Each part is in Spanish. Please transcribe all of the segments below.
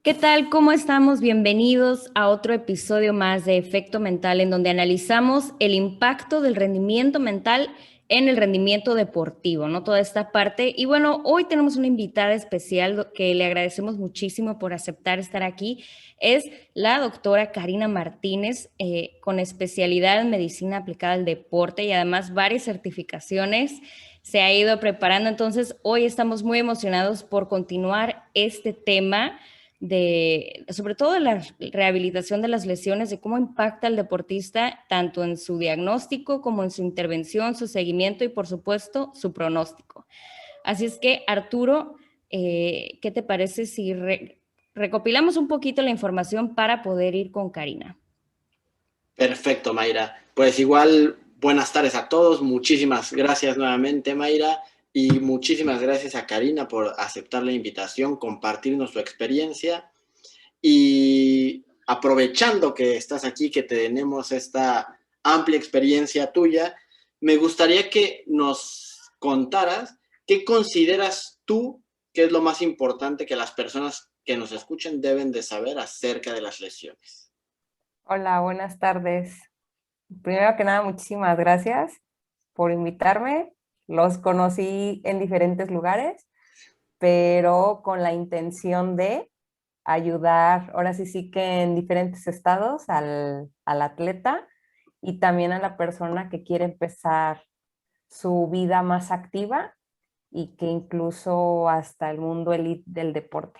¿Qué tal? ¿Cómo estamos? Bienvenidos a otro episodio más de Efecto Mental, en donde analizamos el impacto del rendimiento mental en el rendimiento deportivo, ¿no? Toda esta parte. Y bueno, hoy tenemos una invitada especial que le agradecemos muchísimo por aceptar estar aquí. Es la doctora Karina Martínez, con especialidad en medicina aplicada al deporte y además varias certificaciones. Se ha ido preparando, entonces hoy estamos muy emocionados por continuar este tema sobre todo de la rehabilitación de las lesiones, de cómo impacta al deportista tanto en su diagnóstico como en su intervención, su seguimiento y por supuesto su pronóstico. Así es que Arturo, ¿qué te parece si recopilamos un poquito la información para poder ir con Karina? Perfecto, Mayra. Pues igual, buenas tardes a todos. Muchísimas gracias nuevamente, Mayra. Y muchísimas gracias a Karina por aceptar la invitación, compartirnos su experiencia. Y aprovechando que estás aquí, que tenemos esta amplia experiencia tuya, me gustaría que nos contaras qué consideras tú que es lo más importante que las personas que nos escuchen deben de saber acerca de las lesiones. Hola, buenas tardes. Primero que nada, muchísimas gracias por invitarme. Los conocí en diferentes lugares, pero con la intención de ayudar, ahora sí que en diferentes estados al atleta y también a la persona que quiere empezar su vida más activa y que incluso hasta el mundo elite del deporte.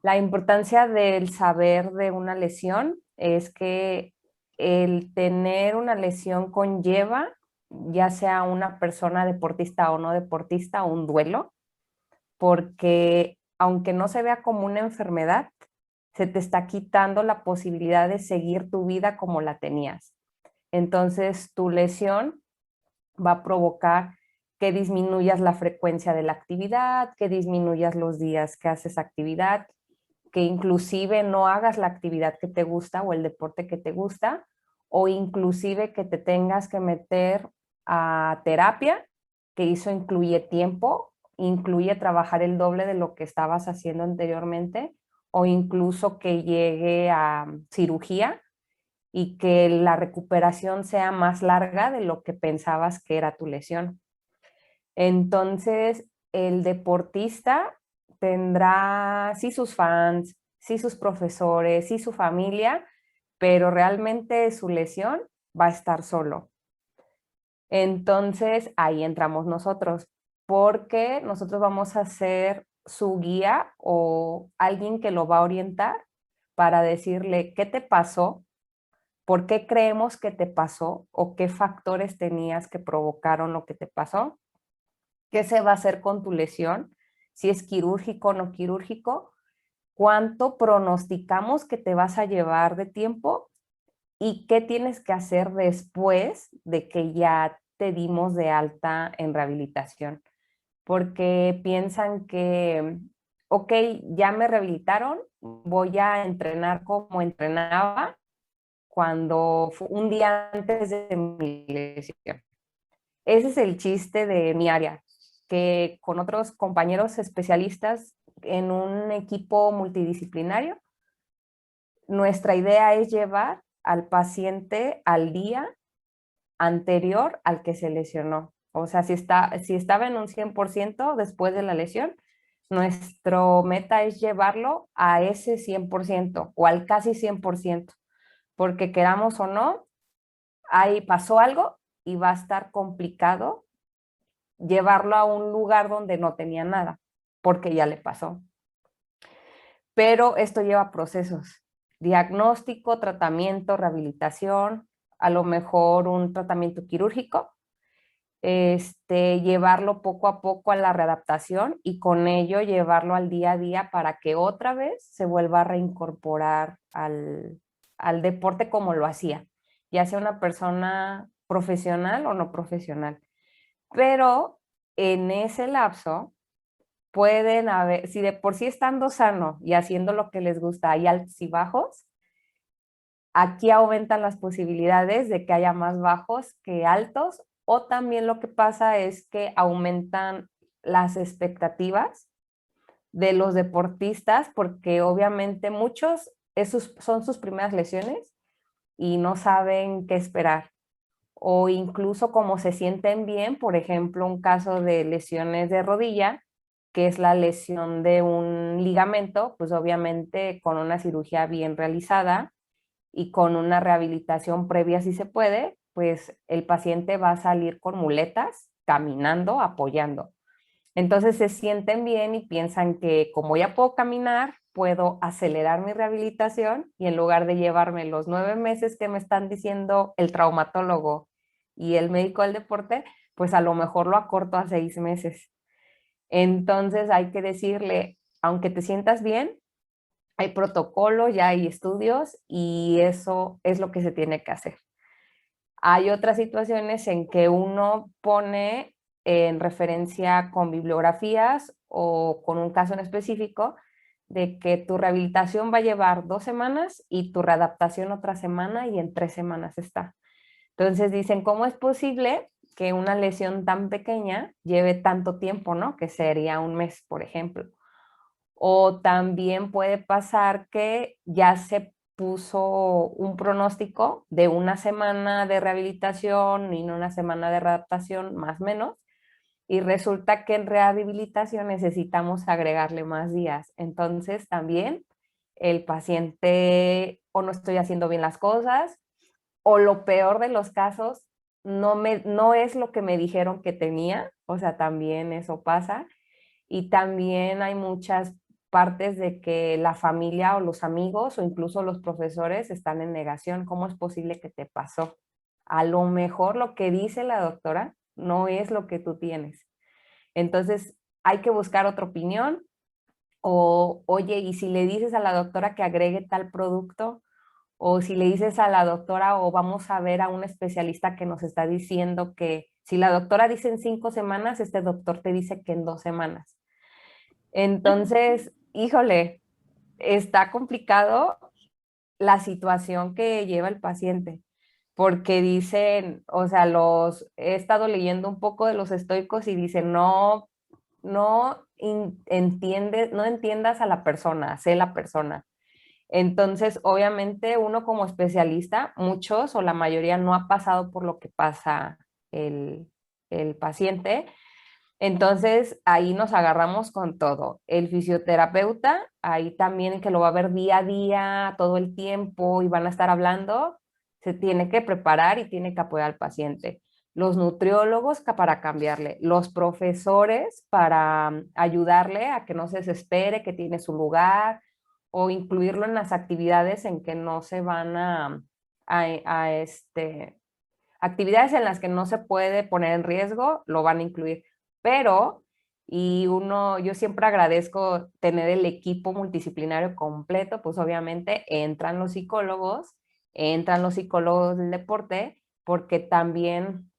La importancia del saber de una lesión es que el tener una lesión conlleva, ya sea una persona deportista o no deportista, un duelo, porque aunque no se vea como una enfermedad, se te está quitando la posibilidad de seguir tu vida como la tenías. Entonces, tu lesión va a provocar que disminuyas la frecuencia de la actividad, que disminuyas los días que haces actividad, que inclusive no hagas la actividad que te gusta o el deporte que te gusta, o inclusive que te tengas que meter a terapia, que eso incluye tiempo, incluye trabajar el doble de lo que estabas haciendo anteriormente, o incluso que llegue a cirugía y que la recuperación sea más larga de lo que pensabas que era tu lesión. Entonces, el deportista tendrá sí sus fans, sí sus profesores, sí su familia, pero realmente su lesión va a estar solo. Entonces, ahí entramos nosotros, porque nosotros vamos a ser su guía o alguien que lo va a orientar para decirle qué te pasó, por qué creemos que te pasó o qué factores tenías que provocaron lo que te pasó, qué se va a hacer con tu lesión, si es quirúrgico o no quirúrgico, cuánto pronosticamos que te vas a llevar de tiempo y qué tienes que hacer después de que ya te dimos de alta en rehabilitación. Porque piensan que, ok, ya me rehabilitaron, voy a entrenar como entrenaba cuando fue un día antes de mi lesión. Ese es el chiste de mi área, que con otros compañeros especialistas en un equipo multidisciplinario, nuestra idea es llevar al paciente al día anterior al que se lesionó. O sea, si estaba en un 100% después de la lesión, nuestro meta es llevarlo a ese 100% o al casi 100%, porque queramos o no, ahí pasó algo y va a estar complicado llevarlo a un lugar donde no tenía nada, porque ya le pasó. Pero esto lleva procesos: diagnóstico, tratamiento, rehabilitación, a lo mejor un tratamiento quirúrgico, llevarlo poco a poco a la readaptación y con ello llevarlo al día a día para que otra vez se vuelva a reincorporar al deporte como lo hacía, ya sea una persona profesional o no profesional. Pero en ese lapso pueden haber, si de por sí estando sano y haciendo lo que les gusta, hay altos y bajos, aquí aumentan las posibilidades de que haya más bajos que altos, o también lo que pasa es que aumentan las expectativas de los deportistas, porque obviamente muchos son sus primeras lesiones y no saben qué esperar. O incluso como se sienten bien, por ejemplo, un caso de lesiones de rodilla, que es la lesión de un ligamento, pues obviamente con una cirugía bien realizada y con una rehabilitación previa si se puede, pues el paciente va a salir con muletas, caminando, apoyando. Entonces se sienten bien y piensan que como ya puedo caminar, puedo acelerar mi rehabilitación y en lugar de llevarme los 9 meses que me están diciendo el traumatólogo y el médico del deporte, pues a lo mejor lo acorto a 6 meses. Entonces hay que decirle, aunque te sientas bien, hay protocolos, ya hay estudios y eso es lo que se tiene que hacer. Hay otras situaciones en que uno pone en referencia con bibliografías o con un caso en específico de que tu rehabilitación va a llevar 2 semanas y tu readaptación otra semana y en 3 semanas está. Entonces dicen, ¿cómo es posible que una lesión tan pequeña lleve tanto tiempo, ¿no? Que sería un mes, por ejemplo. O también puede pasar que ya se puso un pronóstico de una semana de rehabilitación y no una semana de readaptación, más o menos, y resulta que en rehabilitación necesitamos agregarle más días. Entonces también el paciente o no estoy haciendo bien las cosas, o lo peor de los casos, no es lo que me dijeron que tenía, o sea, también eso pasa. Y también hay muchas partes de que la familia o los amigos o incluso los profesores están en negación. ¿Cómo es posible que te pasó? A lo mejor lo que dice la doctora no es lo que tú tienes. Entonces hay que buscar otra opinión o, oye, y si le dices a la doctora que agregue tal producto, o si le dices a la doctora o vamos a ver a un especialista que nos está diciendo que si la doctora dice en 5 semanas, este doctor te dice que en 2 semanas. Entonces, híjole, está complicado la situación que lleva el paciente, porque dicen, o sea, he estado leyendo un poco de los estoicos y dicen, no entiendas a la persona, sé la persona. Entonces, obviamente, uno como especialista, muchos o la mayoría no ha pasado por lo que pasa el, el paciente. Entonces, ahí nos agarramos con todo. El fisioterapeuta, ahí también que lo va a ver día a día, todo el tiempo y van a estar hablando, se tiene que preparar y tiene que apoyar al paciente. Los nutriólogos para cambiarle, los profesores para ayudarle a que no se desespere, que tiene su lugar, o incluirlo en las actividades en que no se van actividades en las que no se puede poner en riesgo, lo van a incluir. Pero, yo siempre agradezco tener el equipo multidisciplinario completo, pues obviamente entran los psicólogos del deporte, porque también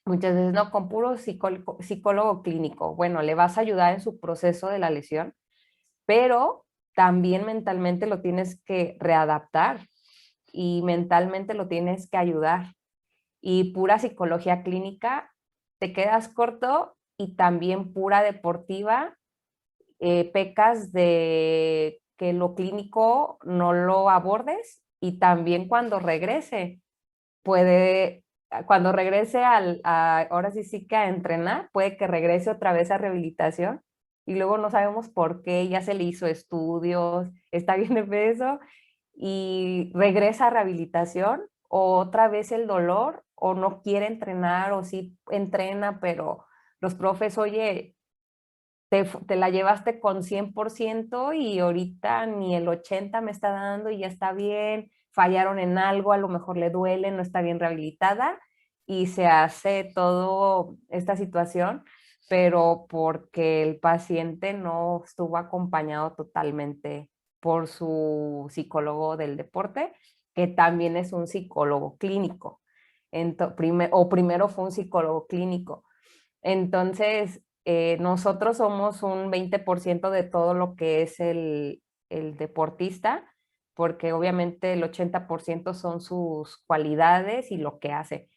muchas veces no, con puro psicólogo clínico, bueno, le vas a ayudar en su proceso de la lesión, pero también mentalmente lo tienes que readaptar y mentalmente lo tienes que ayudar. Y pura psicología clínica, te quedas corto y también pura deportiva, pecas de que lo clínico no lo abordes y también cuando regrese ahora sí que a entrenar, puede que regrese otra vez a rehabilitación y luego no sabemos por qué, ya se le hizo estudios, está bien de peso y regresa a rehabilitación o otra vez el dolor o no quiere entrenar o sí entrena, pero los profes, oye, te la llevaste con 100% y ahorita ni el 80 me está dando y ya está bien, fallaron en algo, a lo mejor le duele, no está bien rehabilitada y se hace todo esta situación, pero porque el paciente no estuvo acompañado totalmente por su psicólogo del deporte, que también es un psicólogo clínico. Primero fue un psicólogo clínico. Entonces, nosotros somos un 20% de todo lo que es el deportista, porque obviamente el 80% son sus cualidades y lo que hace.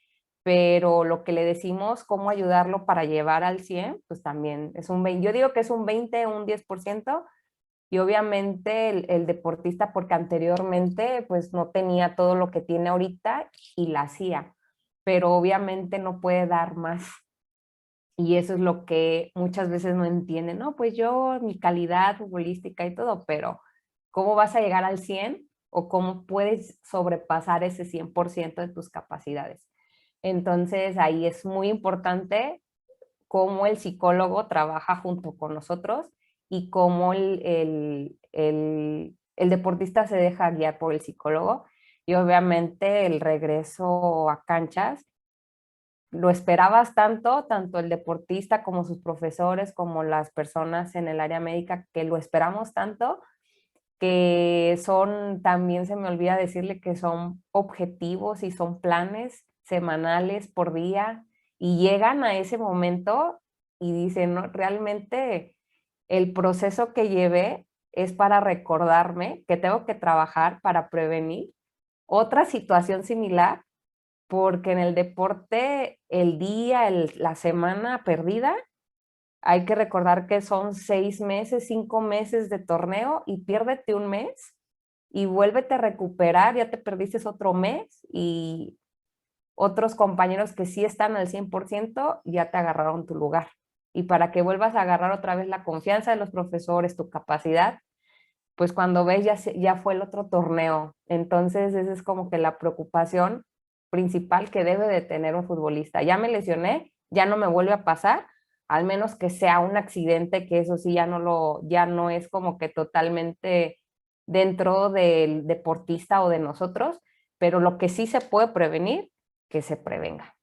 pero lo que le decimos, cómo ayudarlo para llevar al 100, pues también es un 20, yo digo que es un 20, un 10%, y obviamente el deportista, porque anteriormente pues no tenía todo lo que tiene ahorita y la hacía, pero obviamente no puede dar más. Y eso es lo que muchas veces no entienden, no, pues yo, mi calidad futbolística y todo, pero ¿cómo vas a llegar al 100 o cómo puedes sobrepasar ese 100% de tus capacidades? Entonces ahí es muy importante cómo el psicólogo trabaja junto con nosotros y cómo el deportista se deja guiar por el psicólogo, y obviamente el regreso a canchas lo esperabas tanto, tanto el deportista como sus profesores, como las personas en el área médica, que lo esperamos tanto, que son, también se me olvida decirle que son objetivos y son planes semanales por día, y llegan a ese momento y dicen, no, realmente el proceso que llevé es para recordarme que tengo que trabajar para prevenir otra situación similar, porque en el deporte el día, la semana perdida, hay que recordar que son 6 meses, 5 meses de torneo, y piérdete un mes y vuélvete a recuperar, ya te perdiste otro mes, y otros compañeros que sí están al 100% ya te agarraron tu lugar. Y para que vuelvas a agarrar otra vez la confianza de los profesores, tu capacidad, pues cuando ves ya fue el otro torneo. Entonces esa es como que la preocupación principal que debe de tener un futbolista. Ya me lesioné, ya no me vuelve a pasar, al menos que sea un accidente, que eso sí ya no es como que totalmente dentro del deportista o de nosotros, pero lo que sí se puede prevenir, que se prevenga.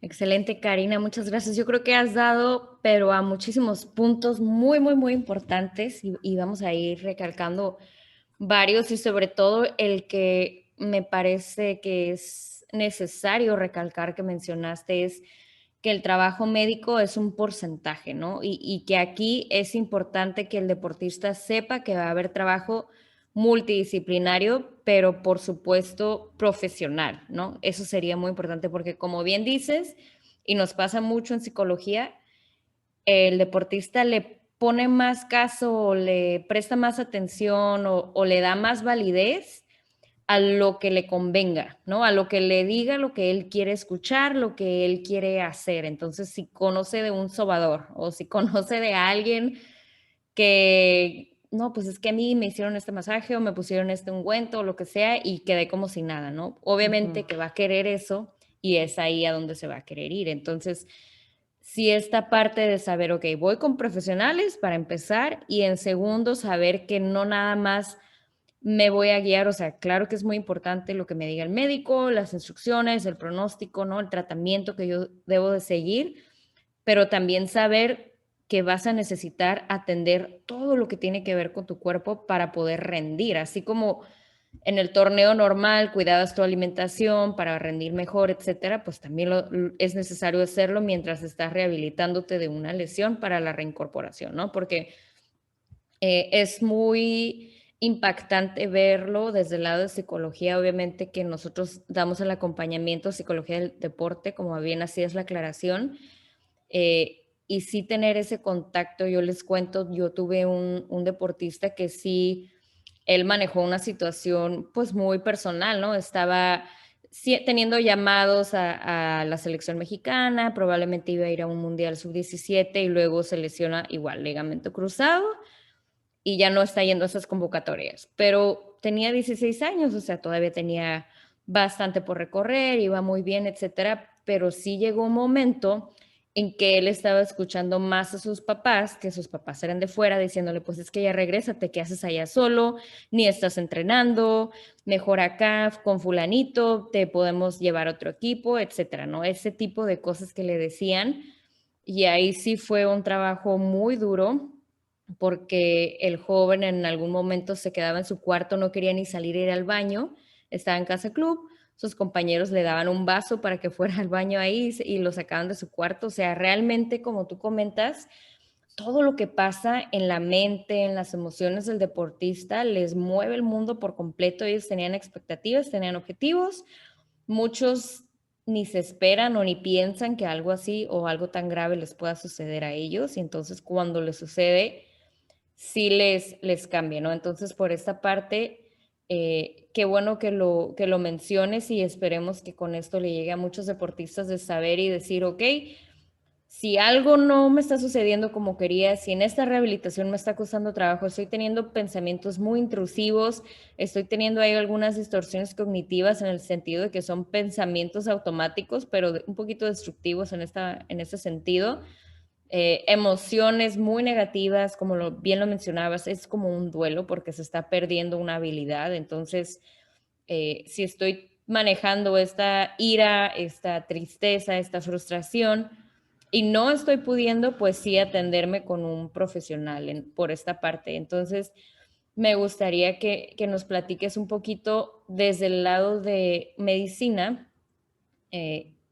Excelente, Karina, muchas gracias. Yo creo que has dado, pero a muchísimos puntos muy, muy, muy importantes, y vamos a ir recalcando varios, y sobre todo el que me parece que es necesario recalcar, que mencionaste, es que el trabajo médico es un porcentaje, ¿no? Y que aquí es importante que el deportista sepa que va a haber trabajo multidisciplinario, pero por supuesto profesional, ¿no? Eso sería muy importante porque, como bien dices, y nos pasa mucho en psicología, el deportista le pone más caso o le presta más atención o le da más validez a lo que le convenga, ¿no? A lo que le diga, lo que él quiere escuchar, lo que él quiere hacer. Entonces, si conoce de un sobador o si conoce de alguien que, no, pues es que a mí me hicieron este masaje o me pusieron este ungüento o lo que sea y quedé como si nada, ¿no? Obviamente que va a querer eso, y es ahí a donde se va a querer ir. Entonces, si esta parte de saber, ok, voy con profesionales para empezar, y en segundo, saber que no nada más me voy a guiar, o sea, claro que es muy importante lo que me diga el médico, las instrucciones, el pronóstico, ¿no? El tratamiento que yo debo de seguir, pero también saber que vas a necesitar atender todo lo que tiene que ver con tu cuerpo para poder rendir, así como en el torneo normal cuidabas tu alimentación para rendir mejor, etcétera, pues también es necesario hacerlo mientras estás rehabilitándote de una lesión para la reincorporación, ¿no? Porque es muy impactante verlo desde el lado de psicología, obviamente que nosotros damos el acompañamiento a psicología del deporte, como bien así es la aclaración, y sí tener ese contacto. Yo les cuento, yo tuve un deportista que sí, él manejó una situación pues muy personal, ¿no? Estaba teniendo llamados a la selección mexicana, probablemente iba a ir a un mundial sub-17 y luego se lesiona igual, ligamento cruzado, y ya no está yendo a esas convocatorias, pero tenía 16 años, o sea, todavía tenía bastante por recorrer, iba muy bien, etcétera, pero sí llegó un momento en que él estaba escuchando más a sus papás, que sus papás eran de fuera, diciéndole, pues es que ya regrésate, ¿qué haces allá solo? Ni estás entrenando, mejor acá con fulanito, te podemos llevar a otro equipo, etcétera, ¿no? Ese tipo de cosas que le decían, y ahí sí fue un trabajo muy duro, porque el joven en algún momento se quedaba en su cuarto, no quería ni salir a ir al baño, estaba en casa club, sus compañeros le daban un vaso para que fuera al baño ahí y lo sacaban de su cuarto. O sea, realmente, como tú comentas, todo lo que pasa en la mente, en las emociones del deportista, les mueve el mundo por completo. Ellos tenían expectativas, tenían objetivos, muchos ni se esperan o ni piensan que algo así o algo tan grave les pueda suceder a ellos, y entonces cuando les sucede, sí les cambia, ¿no? Entonces, por esta parte, qué bueno que lo menciones, y esperemos que con esto le llegue a muchos deportistas de saber y decir, ok, si algo no me está sucediendo como quería, si en esta rehabilitación me está costando trabajo, estoy teniendo pensamientos muy intrusivos, estoy teniendo ahí algunas distorsiones cognitivas en el sentido de que son pensamientos automáticos, pero un poquito destructivos en este sentido. Emociones muy negativas, como bien lo mencionabas, es como un duelo porque se está perdiendo una habilidad. Entonces, si estoy manejando esta ira, esta tristeza, esta frustración y no estoy pudiendo, pues sí atenderme con un profesional por esta parte. Entonces, me gustaría que nos platiques un poquito desde el lado de medicina.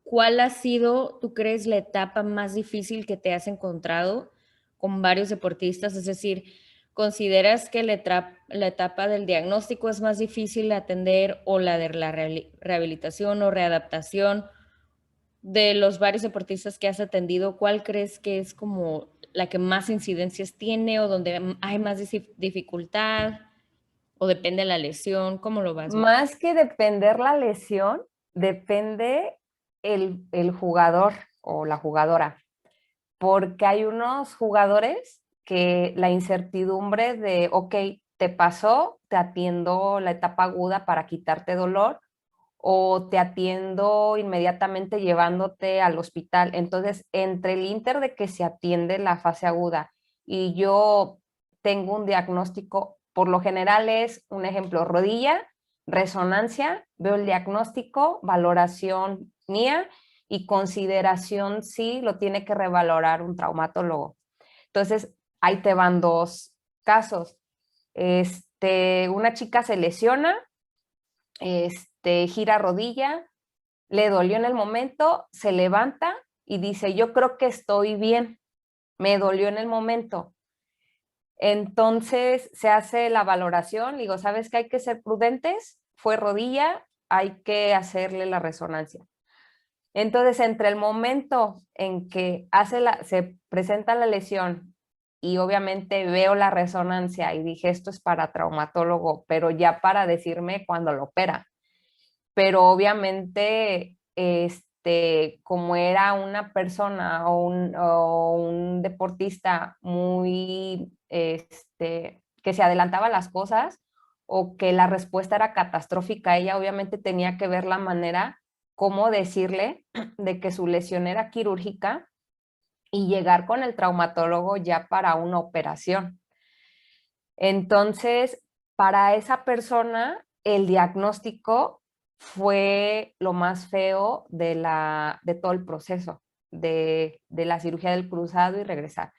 ¿Cuál ha sido, tú crees, la etapa más difícil que te has encontrado con varios deportistas? Es decir, ¿consideras que la etapa del diagnóstico es más difícil de atender, o la de la rehabilitación o readaptación? De los varios deportistas que has atendido, ¿cuál crees que es como la que más incidencias tiene, o donde hay más dificultad, o depende de la lesión? ¿Cómo lo vas viendo? Más que depender la lesión, depende el jugador o la jugadora, porque hay unos jugadores que la incertidumbre de, ok, te pasó, te atiendo la etapa aguda para quitarte dolor, o te atiendo inmediatamente llevándote al hospital. Entonces, entre el inter de que se atiende la fase aguda y yo tengo un diagnóstico, por lo general es un ejemplo, rodilla, resonancia, veo el diagnóstico, valoración mía y consideración si lo tiene que revalorar un traumatólogo. Entonces, ahí te van dos casos. Una chica se lesiona, gira rodilla, le dolió en el momento, se levanta y dice, yo creo que estoy bien, me dolió en el momento. Entonces se hace la valoración, digo, ¿sabes que hay que ser prudentes? Fue rodilla, hay que hacerle la resonancia. Entonces, entre el momento en que se presenta la lesión y obviamente veo la resonancia y dije, esto es para traumatólogo, pero ya para decirme cuándo lo opera. Pero obviamente, como era una persona o un deportista muy, que se adelantaba a las cosas o que la respuesta era catastrófica, ella obviamente tenía que ver la manera cómo decirle de que su lesión era quirúrgica y llegar con el traumatólogo ya para una operación. Entonces, para esa persona, el diagnóstico fue lo más feo de todo el proceso de la cirugía del cruzado y regresar.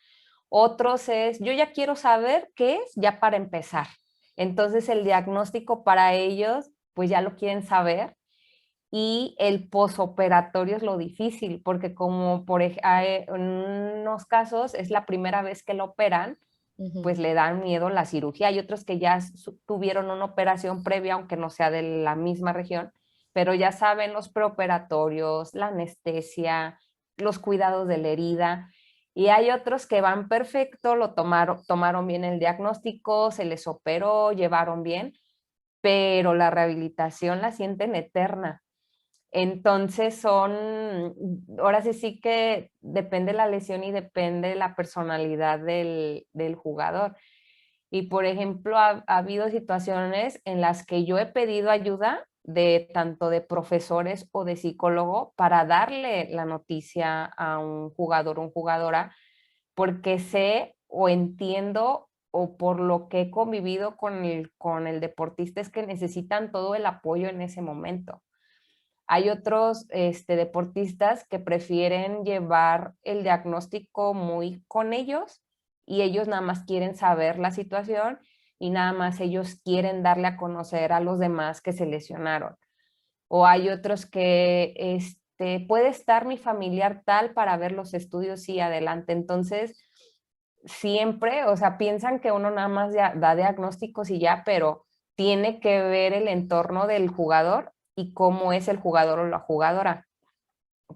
Otros es, yo ya quiero saber qué es, ya para empezar. Entonces, el diagnóstico para ellos, pues ya lo quieren saber. Y el posoperatorio es lo difícil, porque como en unos casos es la primera vez que lo operan, pues le dan miedo la cirugía. Hay otros que ya tuvieron una operación previa, aunque no sea de la misma región, pero ya saben los preoperatorios, la anestesia, los cuidados de la herida. Y hay otros que van perfecto, tomaron bien el diagnóstico, se les operó, llevaron bien, pero la rehabilitación la sienten eterna. Entonces ahora sí que depende la lesión y depende la personalidad del jugador. Y por ejemplo, ha habido situaciones en las que yo he pedido ayuda de tanto de profesores o de psicólogo para darle la noticia a un jugador o una jugadora, porque sé o entiendo o por lo que he convivido con el deportista es que necesitan todo el apoyo en ese momento. Hay otros deportistas que prefieren llevar el diagnóstico muy con ellos y ellos nada más quieren saber la situación y nada más ellos quieren darle a conocer a los demás que se lesionaron. O hay otros que puede estar mi familiar tal para ver los estudios y adelante. Entonces, siempre, o sea, piensan que uno nada más da diagnósticos y ya, pero tiene que ver el entorno del jugador y cómo es el jugador o la jugadora,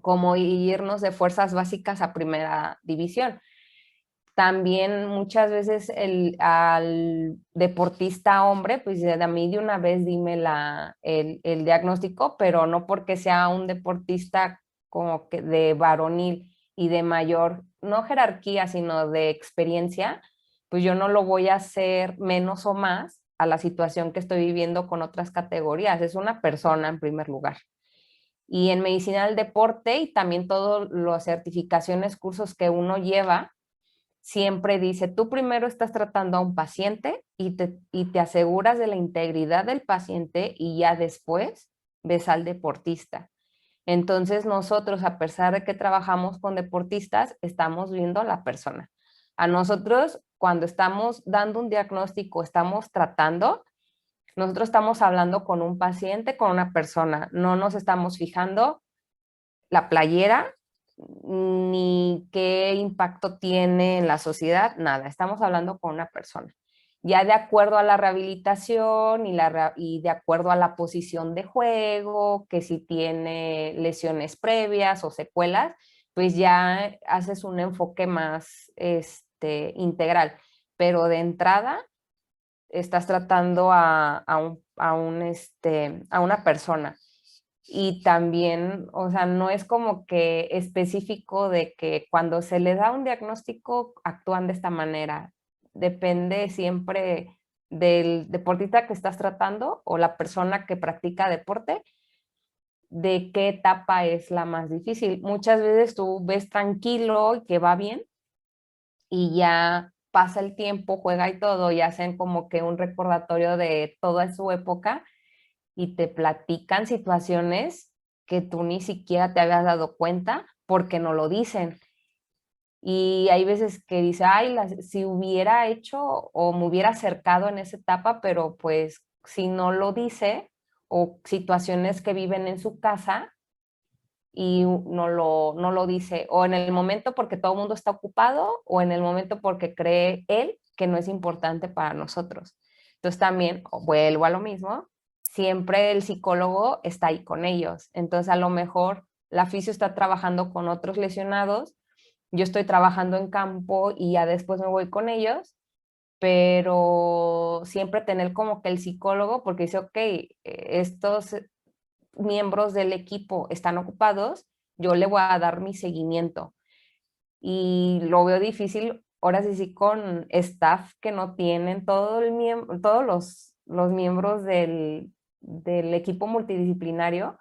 como irnos de fuerzas básicas a primera división. También muchas veces al deportista hombre, pues a mí de una vez dime el diagnóstico, pero no porque sea un deportista como que de varonil y de mayor, no jerarquía, sino de experiencia, pues yo no lo voy a hacer menos o más a la situación que estoy viviendo con otras categorías. Es una persona en primer lugar. Y en medicina del deporte y también todas las certificaciones, cursos que uno lleva, siempre dice, tú primero estás tratando a un paciente y te aseguras de la integridad del paciente y ya después ves al deportista. Entonces nosotros, a pesar de que trabajamos con deportistas, estamos viendo a la persona. A nosotros, cuando estamos dando un diagnóstico, estamos tratando, nosotros estamos hablando con un paciente, con una persona, no nos estamos fijando la playera ni qué impacto tiene en la sociedad, nada, estamos hablando con una persona. Ya de acuerdo a la rehabilitación y de acuerdo a la posición de juego, que si tiene lesiones previas o secuelas, pues ya haces un enfoque más integral. Pero de entrada estás tratando a una persona. Y también, o sea, no es como que específico de que cuando se les da un diagnóstico actúan de esta manera. Depende siempre del deportista que estás tratando o la persona que practica deporte, de qué etapa es la más difícil. Muchas veces tú ves tranquilo y que va bien y ya pasa el tiempo, juega y todo, y hacen como que un recordatorio de toda su época y te platican situaciones que tú ni siquiera te habías dado cuenta porque no lo dicen. Y hay veces que dice, ay, si hubiera hecho o me hubiera acercado en esa etapa, pero pues si no lo dice, o situaciones que viven en su casa y no lo dice, o en el momento porque todo el mundo está ocupado, o en el momento porque cree él que no es importante para nosotros. Entonces también vuelvo a lo mismo, siempre el psicólogo está ahí con ellos. Entonces a lo mejor la fisio está trabajando con otros lesionados, yo estoy trabajando en campo y ya después me voy con ellos, pero siempre tener como que el psicólogo, porque dice, ok, estos miembros del equipo están ocupados, yo le voy a dar mi seguimiento. Y lo veo difícil, ahora sí, sí, con staff que no tienen todos los miembros del equipo multidisciplinario,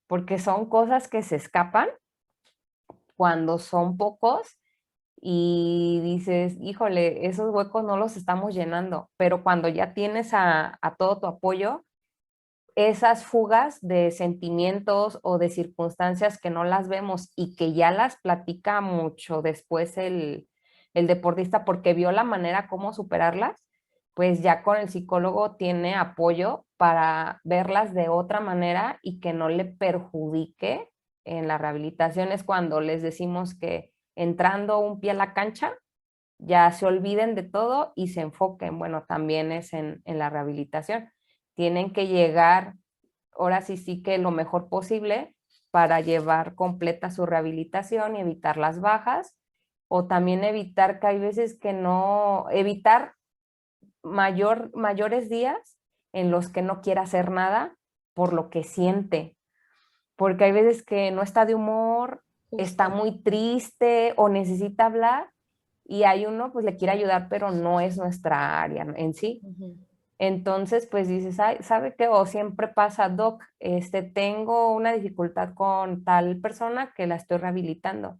porque son cosas que se escapan cuando son pocos y dices, híjole, esos huecos no los estamos llenando, pero cuando ya tienes a todo tu apoyo, esas fugas de sentimientos o de circunstancias que no las vemos y que ya las platica mucho después el deportista porque vio la manera cómo superarlas, pues ya con el psicólogo tiene apoyo para verlas de otra manera y que no le perjudique en la rehabilitación. Es cuando les decimos que entrando un pie a la cancha, ya se olviden de todo y se enfoquen. Bueno, también es en la rehabilitación. Tienen que llegar, ahora sí sí que lo mejor posible para llevar completa su rehabilitación y evitar las bajas, o también evitar que hay veces que no, evitar mayores días en los que no quiera hacer nada por lo que siente, porque hay veces que no está de humor, está muy triste o necesita hablar y hay uno pues le quiere ayudar, pero no es nuestra área en sí. Entonces, pues dices, ay, ¿sabe qué? O siempre pasa, doc, tengo una dificultad con tal persona que la estoy rehabilitando.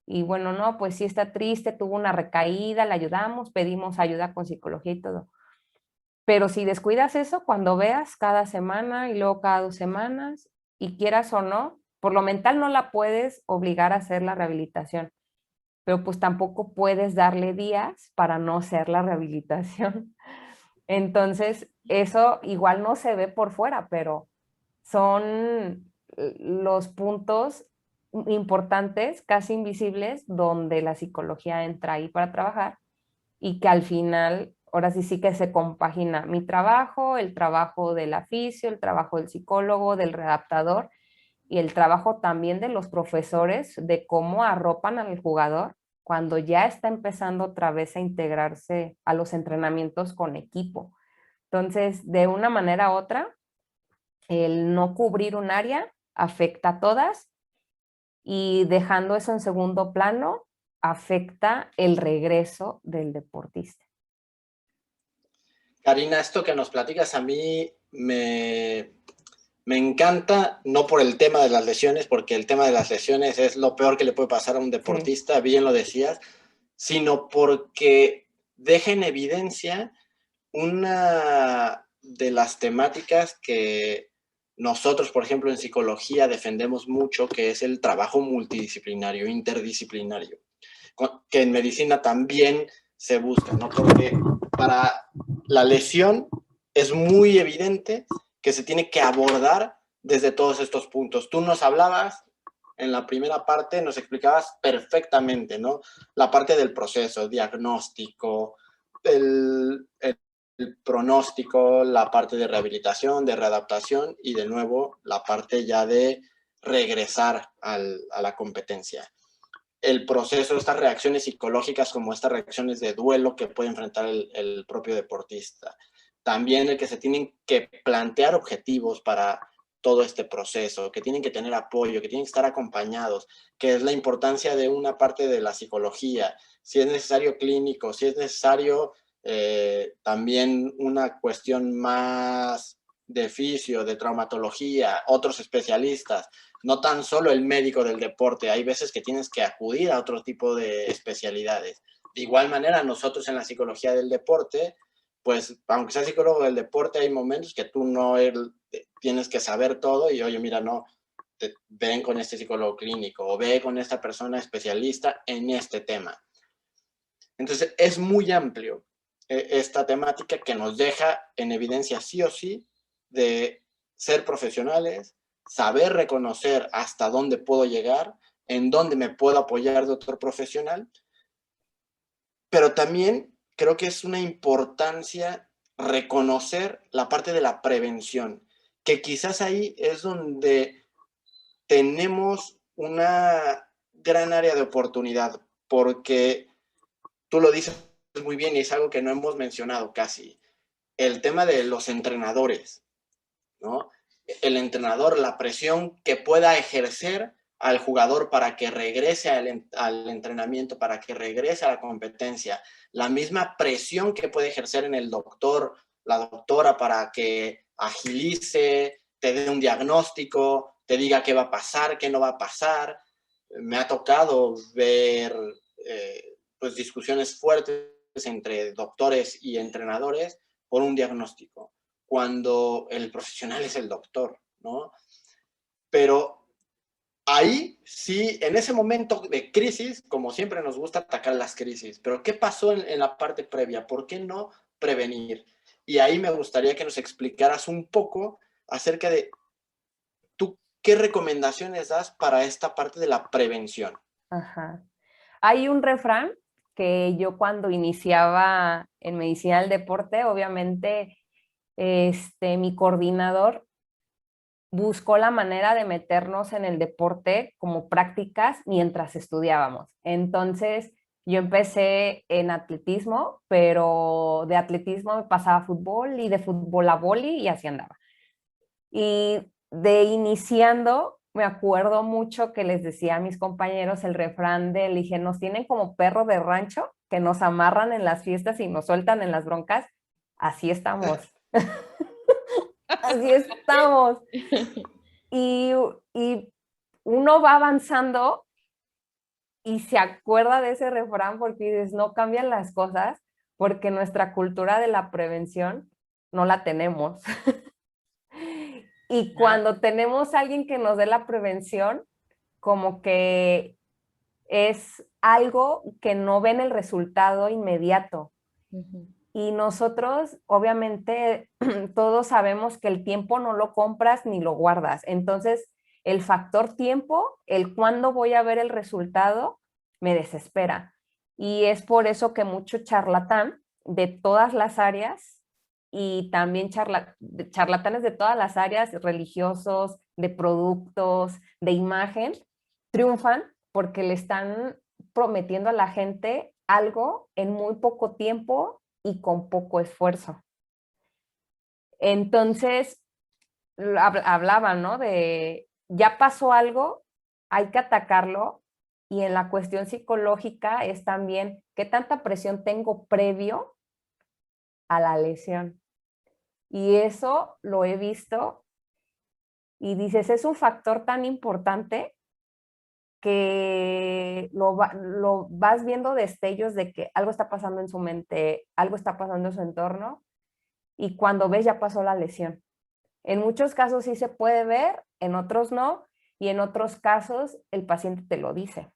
Y bueno, no, pues sí está triste, tuvo una recaída, la ayudamos, pedimos ayuda con psicología y todo. Pero si descuidas eso, cuando veas cada semana y luego cada 2 semanas, y quieras o no, por lo mental no la puedes obligar a hacer la rehabilitación, pero pues tampoco puedes darle días para no hacer la rehabilitación. Entonces, eso igual no se ve por fuera, pero son los puntos importantes, casi invisibles, donde la psicología entra ahí para trabajar y que al final, ahora sí que se compagina mi trabajo, el trabajo del fisio, el trabajo del psicólogo, del readaptador y el trabajo también de los profesores de cómo arropan al jugador cuando ya está empezando otra vez a integrarse a los entrenamientos con equipo. Entonces, de una manera u otra, el no cubrir un área afecta a todas y dejando eso en segundo plano, afecta el regreso del deportista. Karina, esto que nos platicas a mí me encanta, no por el tema de las lesiones, porque el tema de las lesiones es lo peor que le puede pasar a un deportista, sí, bien lo decías, sino porque deja en evidencia una de las temáticas que nosotros, por ejemplo, en psicología defendemos mucho, que es el trabajo multidisciplinario, interdisciplinario, que en medicina también se busca, ¿no? Porque para la lesión es muy evidente que se tiene que abordar desde todos estos puntos. Tú nos hablabas en la primera parte, nos explicabas perfectamente, ¿no? La parte del proceso, diagnóstico, el pronóstico, la parte de rehabilitación, de readaptación y de nuevo la parte ya de regresar a la competencia. El proceso, estas reacciones psicológicas como estas reacciones de duelo que puede enfrentar el propio deportista. También el que se tienen que plantear objetivos para todo este proceso, que tienen que tener apoyo, que tienen que estar acompañados, que es la importancia de una parte de la psicología, si es necesario clínico, si es necesario también una cuestión más de fisio, de traumatología, otros especialistas, no tan solo el médico del deporte, hay veces que tienes que acudir a otro tipo de especialidades. De igual manera, nosotros en la psicología del deporte, pues aunque seas psicólogo del deporte, hay momentos que tú no tienes que saber todo y oye, mira, no, ven con este psicólogo clínico o ve con esta persona especialista en este tema. Entonces, es muy amplio esta temática que nos deja en evidencia sí o sí de ser profesionales, saber reconocer hasta dónde puedo llegar, en dónde me puedo apoyar de otro profesional, pero también creo que es una importancia reconocer la parte de la prevención, que quizás ahí es donde tenemos una gran área de oportunidad, porque tú lo dices muy bien y es algo que no hemos mencionado casi, el tema de los entrenadores, ¿no? El entrenador, la presión que pueda ejercer al jugador para que regrese al entrenamiento, para que regrese a la competencia, la misma presión que puede ejercer en el doctor, la doctora para que agilice, te dé un diagnóstico, te diga qué va a pasar, qué no va a pasar. Me ha tocado ver pues discusiones fuertes entre doctores y entrenadores por un diagnóstico, cuando el profesional es el doctor, ¿no? Pero ahí sí, en ese momento de crisis, como siempre nos gusta atacar las crisis, pero ¿qué pasó en la parte previa? ¿Por qué no prevenir? Y ahí me gustaría que nos explicaras un poco acerca de tú qué recomendaciones das para esta parte de la prevención. Ajá. Hay un refrán que yo cuando iniciaba en medicina del deporte, obviamente, mi coordinador buscó la manera de meternos en el deporte como prácticas mientras estudiábamos. Entonces, yo empecé en atletismo, pero de atletismo me pasaba a fútbol y de fútbol a vóley y así andaba. Y de iniciando, me acuerdo mucho que les decía a mis compañeros el refrán de, le dije, nos tienen como perro de rancho, que nos amarran en las fiestas y nos sueltan en las broncas. Así estamos. Así estamos. Y uno va avanzando y se acuerda de ese refrán porque dices, no cambian las cosas porque nuestra cultura de la prevención no la tenemos. Y cuando tenemos a alguien que nos dé la prevención, como que es algo que no ven el resultado inmediato. Uh-huh. Y nosotros, obviamente, todos sabemos que el tiempo no lo compras ni lo guardas. Entonces, el factor tiempo, el cuándo voy a ver el resultado, me desespera. Y es por eso que mucho charlatán de todas las áreas y también charlatanes de todas las áreas, religiosos, de productos, de imagen, triunfan porque le están prometiendo a la gente algo en muy poco tiempo y con poco esfuerzo. Entonces, hablaban, ¿no? De ya pasó algo, hay que atacarlo, y en la cuestión psicológica es también qué tanta presión tengo previo a la lesión. Y eso lo he visto y dices, es un factor tan importante que lo vas viendo destellos de que algo está pasando en su mente, algo está pasando en su entorno, y cuando ves ya pasó la lesión. En muchos casos sí se puede ver, en otros no, y en otros casos el paciente te lo dice.